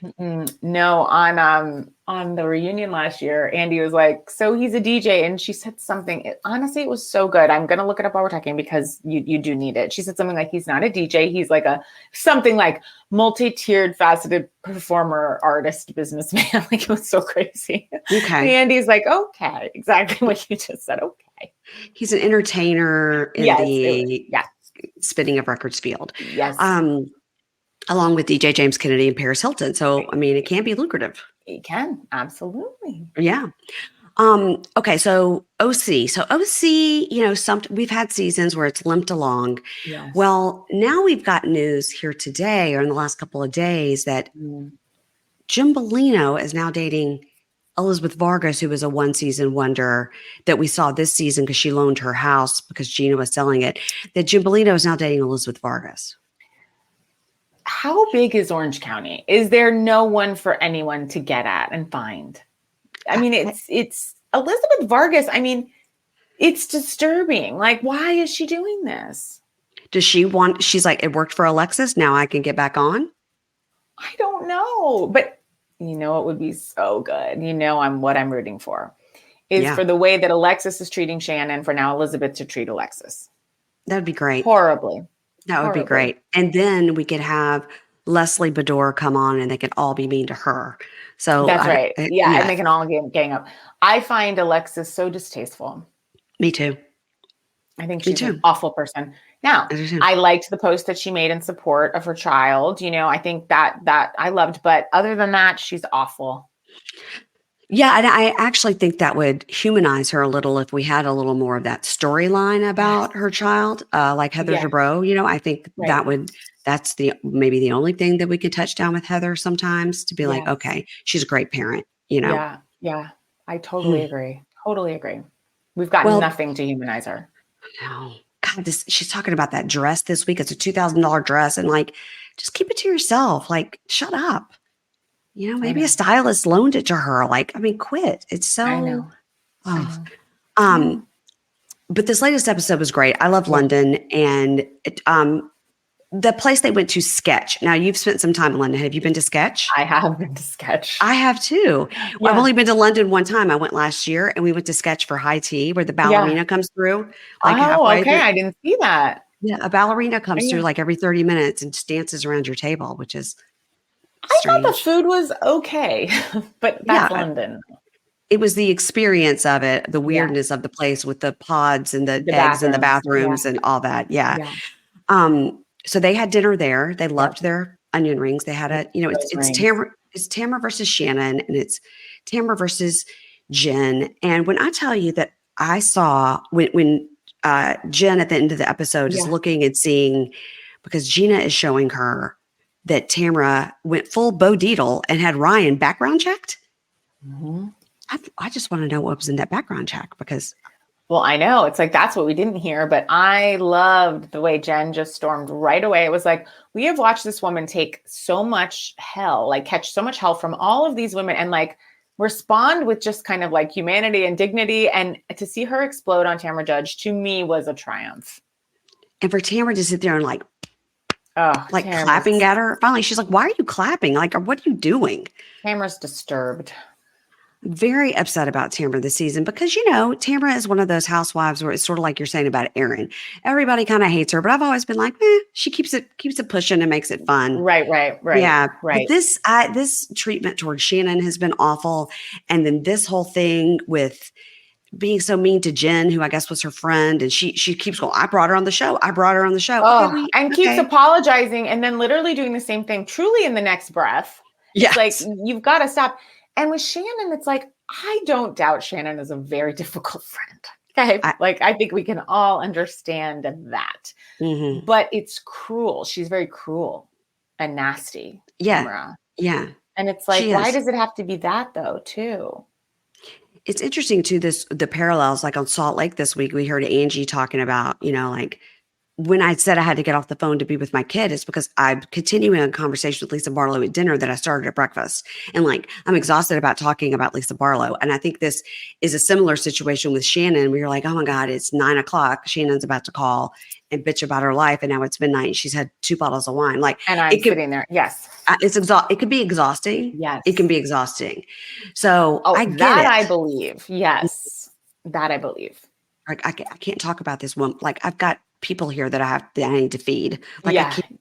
S2: No, on the reunion last year, Andy was like, "So he's a DJ," and she said something. Honestly, it was so good. I'm gonna look it up while we're talking because you do need it. She said something like, "He's not a DJ. He's like something like multi-tiered, faceted performer, artist, businessman." Like it was so crazy.
S1: Okay.
S2: Andy's like, "Okay, exactly what you just said." Okay.
S1: He's an entertainer in
S2: Yes.
S1: the
S2: Yeah.
S1: spinning of records field,
S2: Yes.
S1: along with DJ James Kennedy and Paris Hilton. So, I mean, it can be lucrative.
S2: He can absolutely.
S1: Yeah. Okay, so OC. So OC, we've had seasons where it's limped along.
S2: Yes.
S1: Well, now we've got news here today or in the last couple of days that Jim Bellino is now dating Elizabeth Vargas, who was a one-season wonder that we saw this season because she loaned her house because Gina was selling it. That Jim Bellino is now dating Elizabeth Vargas.
S2: How big is Orange County? Is there no one for anyone to get at and find? I mean, it's Elizabeth Vargas. I mean, it's disturbing. Like, why is she doing this?
S1: Does she's like, it worked for Alexis. Now I can get back on.
S2: I don't know. But you know, it would be so good. You know, what I'm rooting for. is for the way that Alexis is treating Shannon, for now Elizabeth to treat Alexis.
S1: That would be great.
S2: Horribly.
S1: That would be great. And then we could have Leslie Bador come on and they could all be mean to her. So
S2: that's right. Yeah. And they can all gang up. I find Alexis so distasteful.
S1: Me too.
S2: I think she's an awful person. Now, I liked the post that she made in support of her child. You know, I think that I loved, but other than that, she's awful.
S1: Yeah, and I actually think that would humanize her a little if we had a little more of that storyline about her child, like Heather Dubrow. You know, I think that's maybe the only thing that we could touch down with Heather sometimes, to be like, okay, she's a great parent, you know?
S2: Yeah. I totally agree. Totally agree. We've got nothing to humanize her.
S1: No. God, she's talking about that dress this week. It's a $2,000 dress. And like, just keep it to yourself. Like, shut up. You know, maybe a stylist loaned it to her. Like, I mean, quit. It's so. I know. But this latest episode was great. I love London, and the place they went to, Sketch. Now, you've spent some time in London. Have you been to Sketch?
S2: I have been to Sketch.
S1: I have too. Well, I've only been to London one time. I went last year, and we went to Sketch for high tea, where the ballerina comes through. Like
S2: okay. Through. I didn't see that.
S1: Yeah, a ballerina comes through like every 30 minutes and just dances around your table, which is
S2: I
S1: strange.
S2: thought the food was okay, but that's London.
S1: It was the experience of it, the weirdness of the place with the pods and the eggs in the bathrooms and all that. Yeah. So they had dinner there. They loved their onion rings. They had it's Tamara versus Shannon, and it's Tamara versus Jen. And when I tell you that I saw when Jen at the end of the episode is looking and seeing, because Gina is showing her that Tamara went full Bo Dietl and had Ryan background checked. Mm-hmm. I just want to know what was in that background check, because.
S2: Well, I know it's like, that's what we didn't hear, but I loved the way Jen just stormed right away. It was like, we have watched this woman take so much hell, like catch so much hell from all of these women, and like respond with just kind of like humanity and dignity. And to see her explode on Tamara Judge, to me, was a triumph.
S1: And for Tamara to sit there and like clapping at her. Finally, she's like, why are you clapping? Like, what are you doing?
S2: Tamara's disturbed.
S1: Very upset about Tamara this season, because, you know, Tamara is one of those housewives where it's sort of like you're saying about Erin. Everybody kind of hates her, but I've always been like, she keeps it pushing and makes it fun.
S2: Right.
S1: Yeah.
S2: Right.
S1: But this treatment towards Shannon has been awful. And then this whole thing with being so mean to Jen, who I guess was her friend, and she keeps going, I brought her on the show.
S2: Oh, and keeps apologizing, and then literally doing the same thing truly in the next breath.
S1: Yes.
S2: It's like, you've got to stop. And with Shannon, it's like, I don't doubt Shannon is a very difficult friend. Okay. I think we can all understand that. Mm-hmm. But it's cruel. She's very cruel and nasty.
S1: Yeah.
S2: Tamara.
S1: Yeah.
S2: And it's like, why does it have to be that though, too?
S1: It's interesting too, the parallels, like on Salt Lake this week, we heard Angie talking about, you know, like, when I said I had to get off the phone to be with my kid, it's because I'm continuing a conversation with Lisa Barlow at dinner that I started at breakfast. And like, I'm exhausted about talking about Lisa Barlow. And I think this is a similar situation with Shannon, where you're like, oh my God, it's 9:00. Shannon's about to call and bitch about her life. And now it's midnight and she's had 2 bottles of wine. Like,
S2: and I'm sitting there. Yes.
S1: It could be exhausting.
S2: Yes.
S1: It can be exhausting. So I get
S2: that.
S1: it.
S2: I believe. Yes. That I believe.
S1: Like, I can't talk about this one. Like, I've got people here that I need to feed. Like, I can't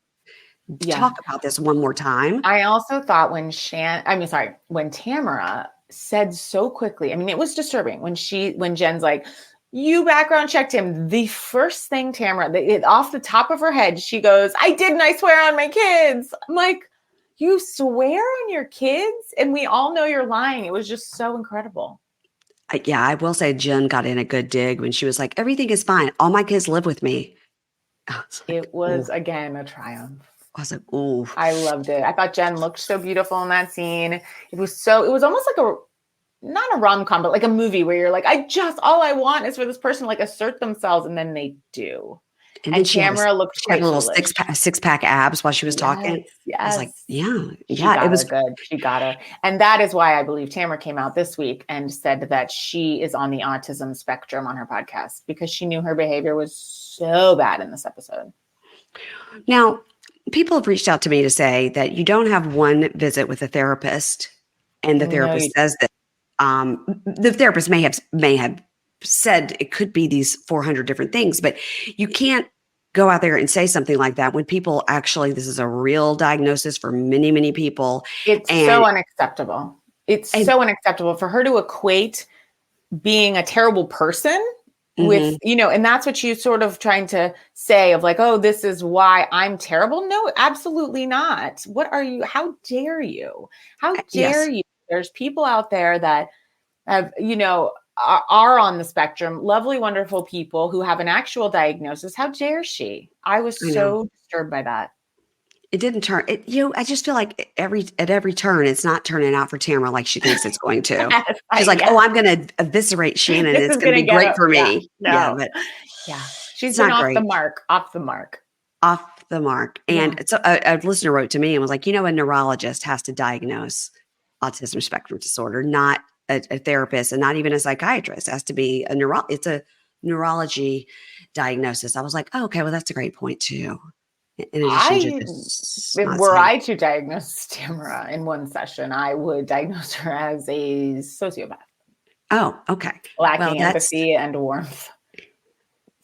S1: talk about this one more time.
S2: I also thought when Tamara said so quickly, I mean, it was disturbing when Jen's like, you background checked him. The first thing Tamara, off the top of her head, she goes, I didn't, I swear on my kids. I'm like, you swear on your kids? And we all know you're lying. It was just so incredible.
S1: I will say Jen got in a good dig when she was like, everything is fine. All my kids live with me.
S2: It was, again, a triumph.
S1: I was like, ooh.
S2: I loved it. I thought Jen looked so beautiful in that scene. It was almost like not a rom-com, but like a movie where you're like, all I want is for this person to like assert themselves, and then they do. And Tamara looked
S1: she had a little six-pack abs while she was talking.
S2: Yes.
S1: I was like,
S2: it was good. She got her. And that is why I believe Tamara came out this week and said that she is on the autism spectrum on her podcast, because she knew her behavior was so bad in this episode.
S1: Now, people have reached out to me to say that you don't have one visit with a therapist and the therapist says that the therapist may have said it could be these 400 different things, but you can't go out there and say something like that when people actually, this is a real diagnosis for many, many people.
S2: It's
S1: And,
S2: so unacceptable. It's
S1: and
S2: so unacceptable for her to equate being a terrible person with,
S1: mhm,
S2: and that's what you sort of trying to say of like, oh, this is why I'm terrible. No, absolutely not. What are you? How dare you? How dare
S1: yes,
S2: you? There's people out there that have, are on the spectrum, lovely, wonderful people who have an actual diagnosis. How dare she? I was
S1: I know.
S2: so disturbed by that.
S1: It didn't turn it, I just feel like at every turn, it's not turning out for Tamara like she thinks it's going to.
S2: Yes,
S1: She's like, oh,
S2: yes.
S1: I'm going to eviscerate Shannon.
S2: This
S1: It's
S2: is
S1: going to
S2: gonna
S1: be
S2: get
S1: great
S2: up.
S1: for
S2: Yeah,
S1: me. Yeah,
S2: no.
S1: but
S2: Yeah. She's
S1: it's
S2: been
S1: not
S2: off the
S1: great.
S2: mark, off the mark.
S1: Off the mark.
S2: Yeah.
S1: And so a listener wrote to me and was like, a neurologist has to diagnose autism spectrum disorder, not a therapist and not even a psychiatrist. It has to be it's a neurology diagnosis. I was like, oh, okay, well, that's a great point too. In addition to just
S2: If
S1: not
S2: were
S1: saying,
S2: I to diagnose Tamara in one session, I would diagnose her as a sociopath,
S1: oh, okay. Well,
S2: lacking empathy and warmth.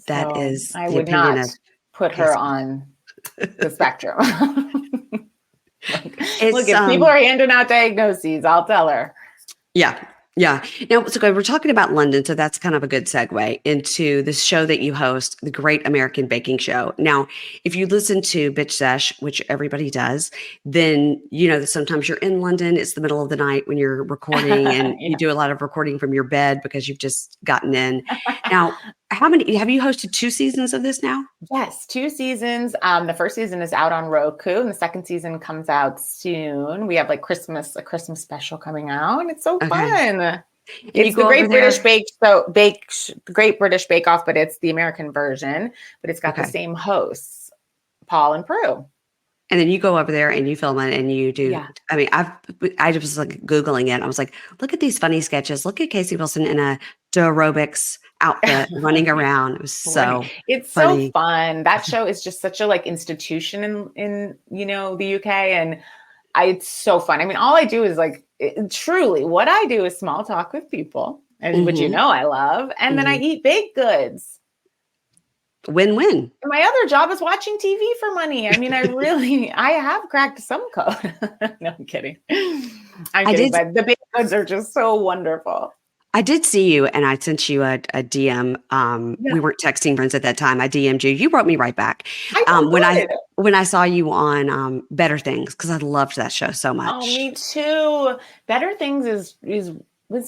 S1: that
S2: So
S1: is
S2: I
S1: the
S2: would
S1: opinion
S2: not
S1: of
S2: put her
S1: Casey.
S2: on the spectrum. Look,
S1: It's
S2: if people are handing out diagnoses, I'll tell her.
S1: Yeah. Yeah. Now, so we're talking about London, so that's kind of a good segue into this show that you host, the Great American Baking Show. Now, if you listen to Bitch Sesh, which everybody does, then you know that sometimes you're in London. It's the middle of the night when you're recording, and you
S2: Yeah.
S1: do a lot of recording from your bed because you've just gotten in. Now, how many have you hosted 2 seasons of this now?
S2: Yes, 2 seasons. The first season is out on Roku, and the second season comes out soon. We have like a Christmas special coming out, and it's so
S1: Okay.
S2: fun.
S1: And you
S2: It's the
S1: go over
S2: Great British
S1: there.
S2: the Great British Bake Off, but it's the American version. But it's got the
S1: Okay.
S2: same hosts, Paul and Prue.
S1: And then you go over there and you film it and you do.
S2: Yeah.
S1: I mean, I just was like Googling it. I was like, look at these funny sketches. Look at Casey Wilson in a aerobics outfit running around. It was
S2: Right.
S1: so
S2: It's so
S1: funny.
S2: fun. That show is just such a like institution in the UK, and it's so fun. I mean, all I do is like truly what I do is small talk with people, which
S1: Hmm.
S2: I love, and then I
S1: Hmm.
S2: eat baked goods.
S1: Win-win.
S2: And my other job is watching TV for money. I mean, I have cracked some code. No, I'm kidding. I'm
S1: I
S2: kidding,
S1: did.
S2: but the baked goods are just so wonderful.
S1: I did see you, and I sent you a DM.
S2: Yeah,
S1: We weren't texting friends at that time. I DM'd you. You wrote me right back.
S2: I
S1: When I
S2: did.
S1: when I saw you on Better Things, because I loved that show so
S2: Oh,
S1: much.
S2: me too. Better Things is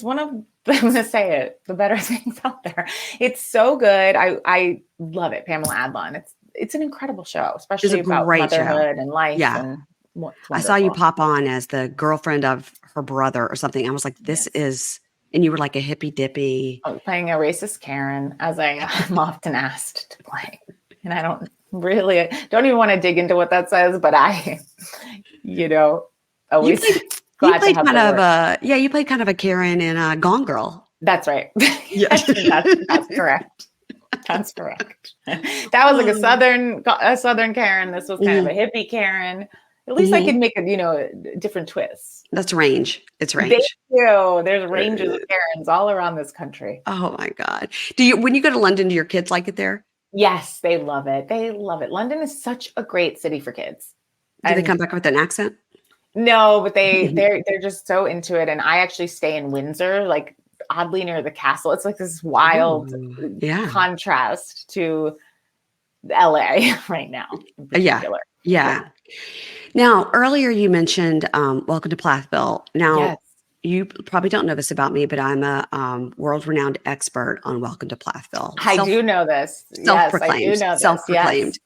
S2: one of I'm gonna say it, the better things out there. It's so good. I love it. Pamela Adlon. It's an incredible show,
S1: It's a
S2: especially about
S1: great show.
S2: motherhood and life,
S1: Yeah.
S2: and what's
S1: I saw you
S2: wonderful.
S1: pop on as the girlfriend of her brother or something. I was like, this
S2: Yes.
S1: is, and you were like a hippy dippy.
S2: I was playing a racist Karen, as I'm often asked to play. And I don't even want to dig into what that says, but I,
S1: You
S2: always
S1: played, you
S2: glad to
S1: played
S2: have
S1: kind
S2: the
S1: of
S2: work.
S1: you played kind of a Karen in Gone Girl.
S2: That's right.
S1: Yeah.
S2: That's correct. That's correct. That was like a southern Karen. This was kind of a
S1: Mhm.
S2: hippie Karen. At least I
S1: Mhm.
S2: could make a different twist.
S1: That's range. It's
S2: Thank
S1: range.
S2: you. There's ranges
S1: Uh,
S2: of Karens all around this country.
S1: Oh my God. When you go to London, do your kids like it there?
S2: Yes, they love it. They love it. London is such a great city for kids.
S1: Do they
S2: And
S1: come back with an accent?
S2: no, but they're just so into it. And I actually stay in Windsor, like oddly near the castle. It's like this wild
S1: Ooh, yeah.
S2: contrast to LA right now in
S1: Yeah.
S2: particular.
S1: Yeah. Now, earlier you mentioned Welcome to Plathville. Now,
S2: Yes.
S1: you probably don't know this about me, but I'm a world-renowned expert on Welcome to Plathville.
S2: I do know this. Yes, I do
S1: Self-proclaimed,
S2: know this.
S1: self-proclaimed.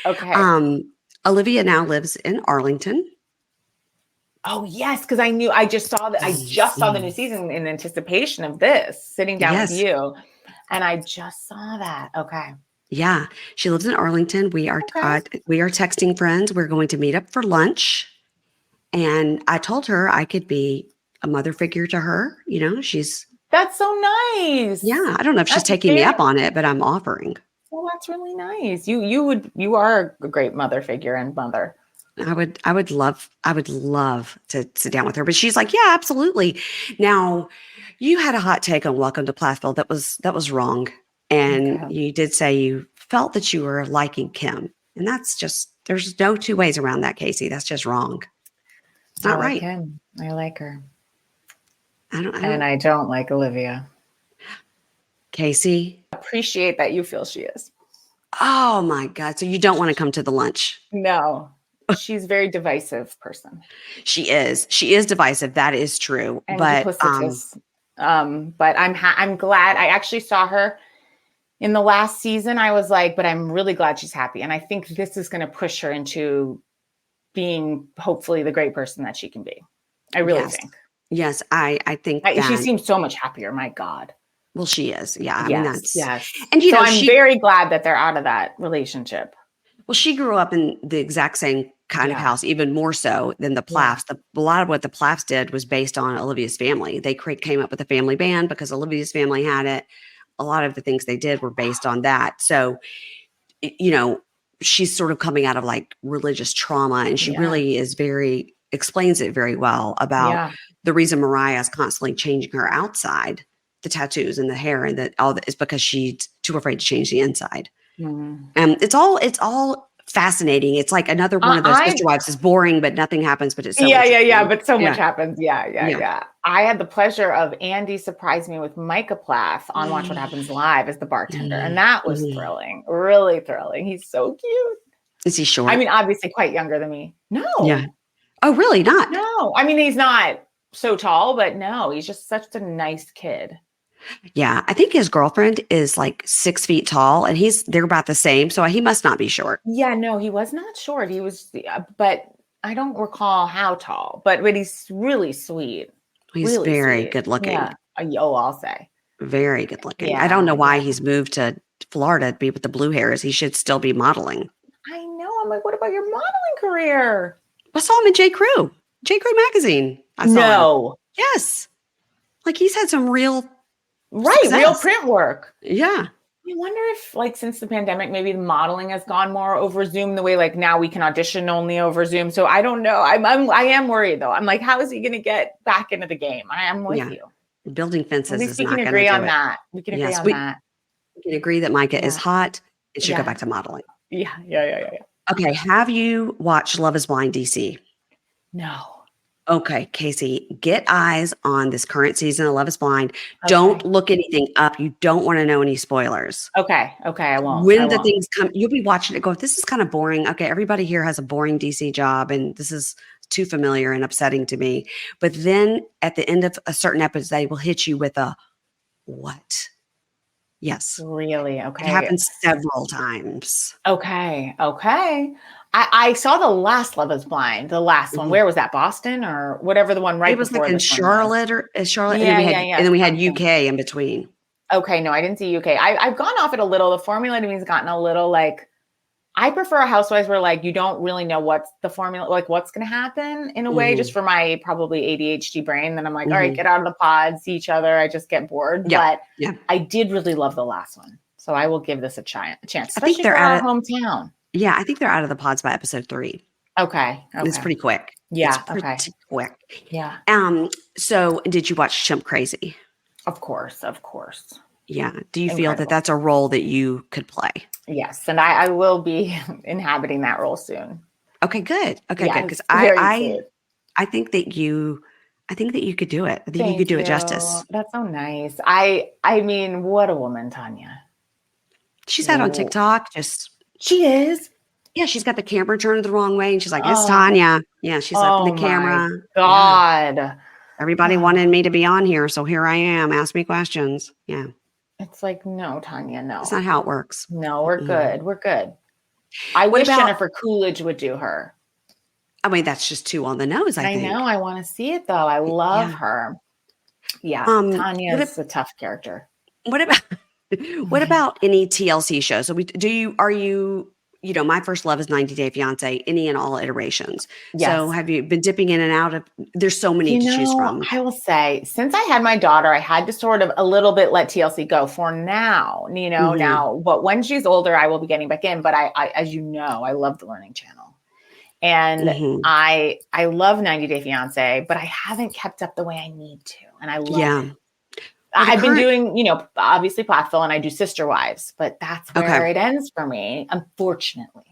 S2: Yes. Okay.
S1: Olivia now lives in Arlington.
S2: Oh yes, because I just saw that. I just saw the new
S1: Mhm.
S2: season in anticipation of this, sitting down with
S1: Yes.
S2: you, and I just saw that. Okay.
S1: Yeah. She lives in Arlington.
S2: Okay.
S1: We are texting friends. We're going to meet up for lunch. And I told her I could be a mother figure to her. She's,
S2: That's so nice.
S1: yeah, I don't know if she's
S2: That's
S1: taking me
S2: very
S1: up on it, but I'm offering.
S2: well. That's really nice. You are a great mother figure and mother.
S1: I would love to sit down with her, but she's like, yeah, absolutely. Now, You had a hot take on Welcome to Plathville that was wrong, and
S2: Okay.
S1: you did say you felt that you were liking Kim, and that's just there's no two ways around that, Casey. That's just wrong. It's
S2: I
S1: not
S2: like
S1: right.
S2: him. I like her.
S1: I
S2: And
S1: don't,
S2: I don't like Olivia.
S1: Casey.
S2: Appreciate that you feel she is.
S1: Oh my God! So you don't want to come to the lunch?
S2: No, she's a very divisive person
S1: She is. She is divisive. That is true.
S2: and
S1: But
S2: duplicitous. But I'm glad I actually saw her in the last season. I was like, but I'm really glad she's happy. And I think this is going to push her into being hopefully the great person that she can be. I really
S1: yes,
S2: think.
S1: yes, I think
S2: She
S1: that.
S2: seems so much happier. My God.
S1: Well, she is. Yeah, I mean
S2: Yes,
S1: that's.
S2: yes.
S1: And you
S2: So
S1: know
S2: I'm
S1: she.
S2: very glad that they're out of that relationship.
S1: Well, she grew up in the exact same kind of
S2: Yeah.
S1: house, even more so than the
S2: Yeah.
S1: Plaths. A lot of what the Plaths did was based on Olivia's family. They came up with a family band because Olivia's family had it. A lot of the things they did were based on that. So, you know, she's sort of coming out of like religious trauma, and she
S2: Yeah.
S1: really is explains it very well about
S2: Yeah.
S1: the reason Mariah is constantly changing her outside, the tattoos and the hair and all that is because she's too afraid to change the inside.
S2: Mhm.
S1: It's all fascinating. It's like another one of those
S2: I
S1: Sister Wives is boring, but nothing happens, but it's so
S2: Yeah, yeah, yeah,
S1: interesting.
S2: but so much
S1: Yeah,
S2: happens. Yeah, yeah,
S1: yeah.
S2: yeah. I had the pleasure of Andy surprised me with Micah Plath on Watch What Happens Live as the bartender, and that was
S1: Mhm.
S2: thrilling, really thrilling. He's so cute.
S1: Is he
S2: I
S1: short?
S2: mean, obviously quite younger than me.
S1: Yeah.
S2: No,
S1: Oh, really? Not?
S2: no. I mean, he's not so tall, but no, he's just such a nice kid.
S1: Yeah. I think his girlfriend is like 6 feet tall, and they're about the same, so he must not be short.
S2: Yeah, no, he was not short. He was, but I don't recall how tall. But he's really sweet,
S1: He's
S2: really
S1: very
S2: sweet.
S1: good looking.
S2: Yeah. Oh, I'll say.
S1: Very good looking. I don't
S2: Yeah,
S1: know why
S2: yeah.
S1: he's moved to Florida to be with the blue hairs. He should still be modeling.
S2: I know. I'm like, what about your modeling career?
S1: I saw him in J. Crew magazine. I saw him.
S2: No.
S1: Yes. Like he's had some real
S2: Right. Real
S1: success.
S2: print work.
S1: Yeah.
S2: I wonder if, like, since the pandemic, maybe the modeling has gone more over Zoom the way, like, now we can audition only over Zoom. So I don't know. I am worried, though. I'm like, how is he going to get back into the game? I am with
S1: Yeah.
S2: you.
S1: Building
S2: At
S1: fences
S2: least
S1: is
S2: we can
S1: not going to
S2: agree
S1: do
S2: on
S1: it.
S2: that. We can agree
S1: Yes.
S2: on
S1: We
S2: that.
S1: can agree that Micah is
S2: Yeah.
S1: hot and should go
S2: Yeah.
S1: back to modeling.
S2: Yeah. Yeah. Yeah. Yeah. Yeah.
S1: Okay. Have you watched Love is Blind DC?
S2: No.
S1: Okay, Casey, get eyes on this current season of Love is Blind.
S2: Okay.
S1: Don't look anything up. You don't want to know any spoilers.
S2: Okay. Okay. I won't.
S1: When the things come, you'll be watching it go, this is kind of boring. Okay, everybody here has a boring DC job, and this is too familiar and upsetting to me. But then at the end of a certain episode, they will hit you with a what? Yes.
S2: Really?
S1: It
S2: Okay.
S1: happens several times.
S2: Okay. Okay. I saw the last Love is Blind, the last one.
S1: Mhm.
S2: Where was that? Boston or whatever the one right
S1: It was
S2: before
S1: like in
S2: this one was?
S1: Charlotte or Charlotte,
S2: Yeah,
S1: and
S2: yeah, yeah.
S1: then we had
S2: Something.
S1: UK in between.
S2: Okay, no, I didn't see UK. I've gone off it a little. The formula to me has gotten a little like, I prefer a Housewives where like you don't really know what's the formula, like what's going to happen in a way, just for my probably ADHD brain. Then I'm like, all right, get out of the pod, see each other. I just get bored.
S1: Yeah,
S2: But
S1: yeah.
S2: I did really love the last one, so I will give this a chance.
S1: I think
S2: Especially
S1: they're
S2: for
S1: out
S2: our
S1: of
S2: hometown.
S1: Yeah, I think they're out of the pods by episode 3.
S2: Okay.
S1: It's pretty quick.
S2: Yeah.
S1: It's pretty quick.
S2: Yeah.
S1: So did you watch Chimp Crazy?
S2: Of course. Of course.
S1: Yeah. Do you feel that
S2: Incredible.
S1: that's a role that you could play?
S2: Yes. And I will be inhabiting that role soon.
S1: Okay, good. Okay,
S2: Yeah,
S1: good. Because
S2: it's very
S1: I
S2: sweet.
S1: think that you could do it. I think you
S2: Thank
S1: could do
S2: you.
S1: it justice.
S2: That's so nice. I mean, what a woman, Tanya.
S1: She's out on
S2: Ooh.
S1: TikTok.
S2: She is.
S1: Yeah, she's got the camera turned the wrong way, and she's like, "It's
S2: Oh.
S1: Tanya." Yeah, she's opened the
S2: my
S1: camera. Yeah.
S2: God.
S1: Everybody wanted me to be on here, so here I am. Ask me questions. Yeah,
S2: It's like, no, Tanya, no.
S1: that's not how it works.
S2: No, we're
S1: Mm-mm.
S2: good. We're good. I
S1: What
S2: wish
S1: about-
S2: Jennifer Coolidge would do her.
S1: I mean, that's just too on the nose. I think.
S2: know. I want to see it though. I love
S1: Yeah.
S2: her. Yeah. Tanya
S1: what
S2: is a tough character.
S1: What about what about any TLC shows? So are you My First Love is 90 Day Fiance, any and all iterations.
S2: Yes.
S1: So have you been dipping in and out of, there's so many to choose from.
S2: I will say, since I had my daughter, I had to sort of a little bit let TLC go for now,
S1: Mhm.
S2: now, but when she's older, I will be getting back in. But I as you know, I love the Learning Channel. And
S1: Mhm.
S2: I love 90 Day Fiance, but I haven't kept up the way I need to. And I love it. I've been doing, obviously Plathville, and I do Sister Wives, but that's where it ends for me, unfortunately.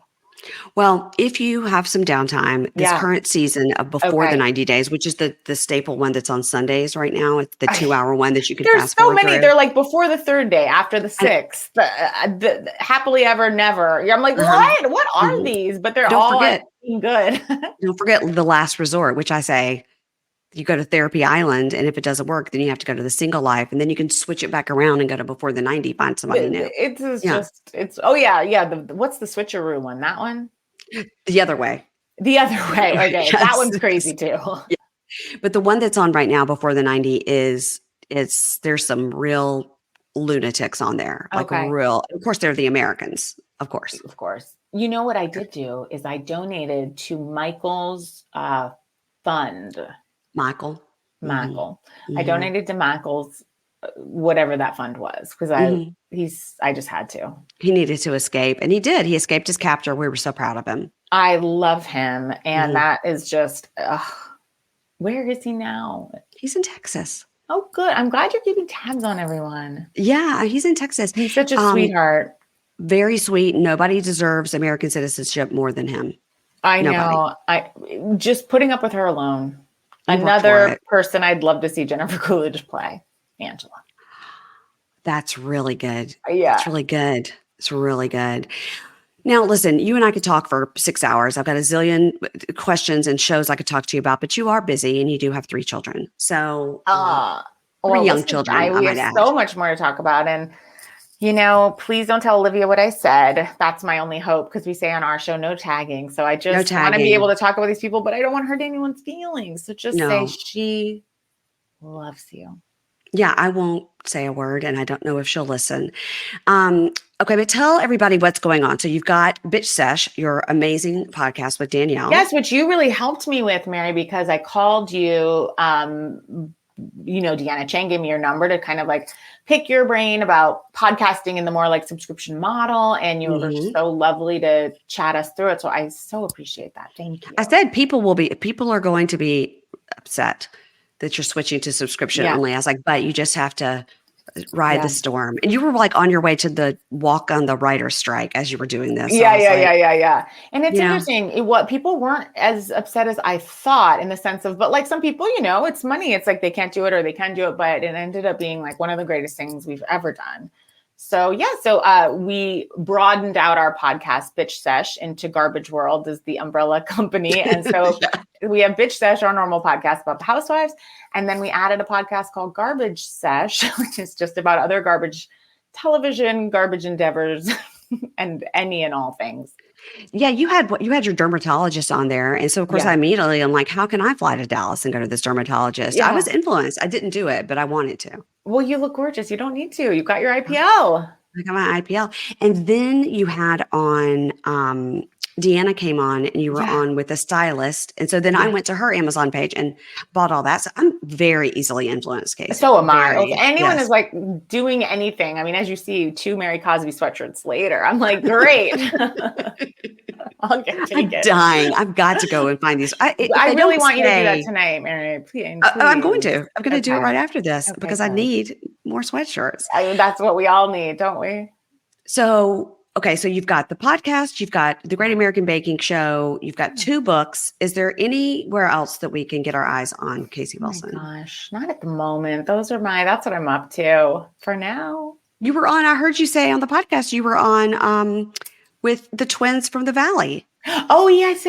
S1: Well, if you have some downtime, this
S2: Yeah.
S1: current season of Before the 90 Days, which is the staple one that's on Sundays right now, it's the 2-hour one that you can
S2: There's
S1: fast
S2: so
S1: forward
S2: many.
S1: through.
S2: They're like before the third day, after the sixth, the happily ever never. I'm like, what are these? But they're all good.
S1: Don't forget The Last Resort, which I say you go to Therapy Island, and if it doesn't work, then you have to go to the Single Life, and then you can switch it back around and go to Before the 90, find somebody new.
S2: What's the switcheroo one? That one?
S1: The other way.
S2: The other way. Okay. Yes. That one's crazy too.
S1: Yeah. But the one that's on right now, Before the 90, there's some real lunatics on there. Like real, of course, they're the Americans, of course.
S2: Of course. You know what I did do is I donated to Michael's fund. Michael. Mm-hmm. I donated to Michael's, whatever that fund was, because I just had to.
S1: He needed to escape, and he did. He escaped his captor. We were so proud of him.
S2: I love him, and that is just, where is he now?
S1: He's in Texas.
S2: Oh, good. I'm glad you're keeping tabs on everyone.
S1: Yeah, he's in Texas.
S2: He's such a sweetheart.
S1: Very sweet. Nobody deserves American citizenship more than him.
S2: I know. I just putting up with her alone. Another person I'd love to see Jennifer Coolidge play, Angela.
S1: That's really good.
S2: Yeah.
S1: It's really good. It's really good. Now, listen, you and I could talk for 6 hours. I've got a zillion questions and shows I could talk to you about, but you are busy and you do have 3 children. So, young children.
S2: We have so much more to talk about. And, please don't tell Olivia what I said. That's my only hope, because we say on our show, no tagging. So I just want to be able to talk about these people, but I don't want to hurt anyone's feelings. So just say she loves you.
S1: Yeah, I won't say a word, and I don't know if she'll listen. Okay, but tell everybody what's going on. So you've got Bitch Sesh, your amazing podcast with Danielle.
S2: Yes, which you really helped me with, Mary, because I called you, Deanna Chang gave me your number to kind of like pick your brain about podcasting in the more like subscription model. And you were so lovely to chat us through it. So I so appreciate that. Thank you.
S1: I said people are going to be upset that you're switching to subscription only. I was like, but you just have to ride the storm. And you were like on your way to the walk on the writer's strike as you were doing this. So
S2: yeah. And it's interesting. What people weren't as upset as I thought, in the sense of, but like some people, it's money. It's like they can't do it or they can do it, but it ended up being like one of the greatest things we've ever done. So we broadened out our podcast, Bitch Sesh, into Garbage World as the umbrella company. And so we have Bitch Sesh, our normal podcast about the housewives. And then we added a podcast called Garbage Sesh, which is just about other garbage television, garbage endeavors, and any and all things.
S1: Yeah, you had your dermatologist on there. And so, of course, I'm like, how can I fly to Dallas and go to this dermatologist? Yeah. I was influenced. I didn't do it, but I wanted to.
S2: Well, you look gorgeous. You don't need to. You've got your IPL.
S1: I got my IPL. And then you had on, Deanna came on, and you were on with a stylist. And so then I went to her Amazon page and bought all that. So I'm very easily influenced, Casey.
S2: So am I. If anyone is like doing anything, I mean, as you see 2 Mary Cosby sweatshirts later, I'm like, great.
S1: I'm dying. I've got to go and find these.
S2: I really want you to do that tonight, Mary. Please.
S1: I'm going to. I'm going to do it right after this because I need more sweatshirts.
S2: I mean, that's what we all need, don't we?
S1: So you've got the podcast, you've got the Great American Baking Show, you've got 2 books. Is there anywhere else that we can get our eyes on Casey Wilson?
S2: Oh my gosh, not at the moment. That's what I'm up to for now.
S1: You were on, I heard you say on the podcast, you were on with the twins from the Valley.
S2: Oh, yes.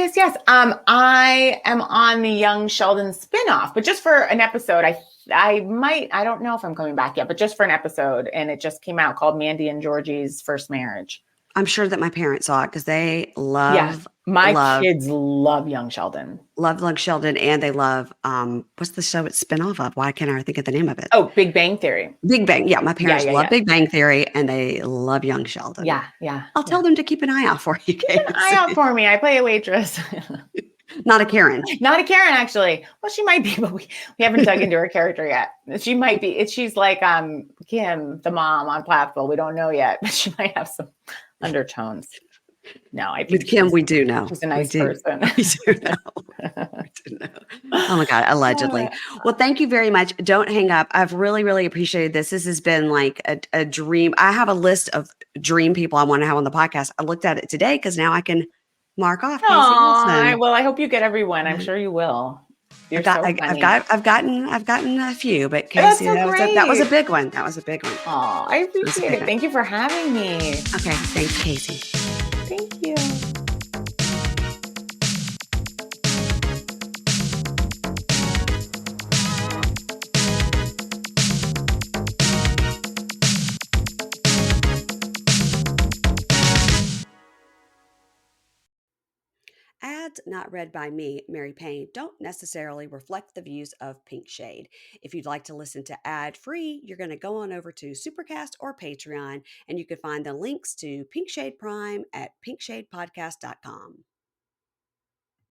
S2: I am on the Young Sheldon spinoff, but just for an episode. I don't know if I'm coming back yet, but just for an episode. And it just came out, called Mandy and Georgie's First Marriage.
S1: I'm sure that my parents saw it because they love.
S2: My kids love Young Sheldon.
S1: Love Young Sheldon, and they love what's the show it's spin-off of? Why can't I think of the name of it?
S2: Oh, Big Bang Theory.
S1: Big Bang. Yeah, my parents love Big Bang Theory, and they love Young Sheldon.
S2: Yeah.
S1: I'll tell them to keep an eye out for you.
S2: Keep an eye out for me. I play a waitress.
S1: Not a Karen.
S2: Not a Karen, actually. Well, she might be, but we haven't dug into her character yet. She might be. She's like Kim, the mom on Plathville. We don't know yet, but she might have some undertones. No, I
S1: With
S2: think
S1: Kim, we do know.
S2: she's a
S1: We
S2: nice
S1: do.
S2: person.
S1: We do know. We do know. Oh my God, allegedly. Well, thank you very much. Don't hang up. I've really, really appreciated this. This has been like a dream. I have a list of dream people I want to have on the podcast. I looked at it today because now I can mark off Casey
S2: Aw,
S1: Wilson.
S2: well, I hope you get everyone. I'm
S1: Yeah.
S2: sure you will. You're
S1: I've got,
S2: so
S1: I,
S2: funny.
S1: I've gotten a few, but
S2: That's
S1: Casey,
S2: so
S1: that was a
S2: great.
S1: big one. That was a big one.
S2: Aw, I
S1: That was a
S2: appreciate
S1: big
S2: it.
S1: one.
S2: Thank you for having me.
S1: Okay, thanks, Casey.
S2: Thank you.
S1: Ads not read by me, Mary Payne, don't necessarily reflect the views of Pink Shade. If you'd like to listen to ad free, you're going to go on over to Supercast or Patreon, and you can find the links to Pink Shade Prime at pinkshadepodcast.com.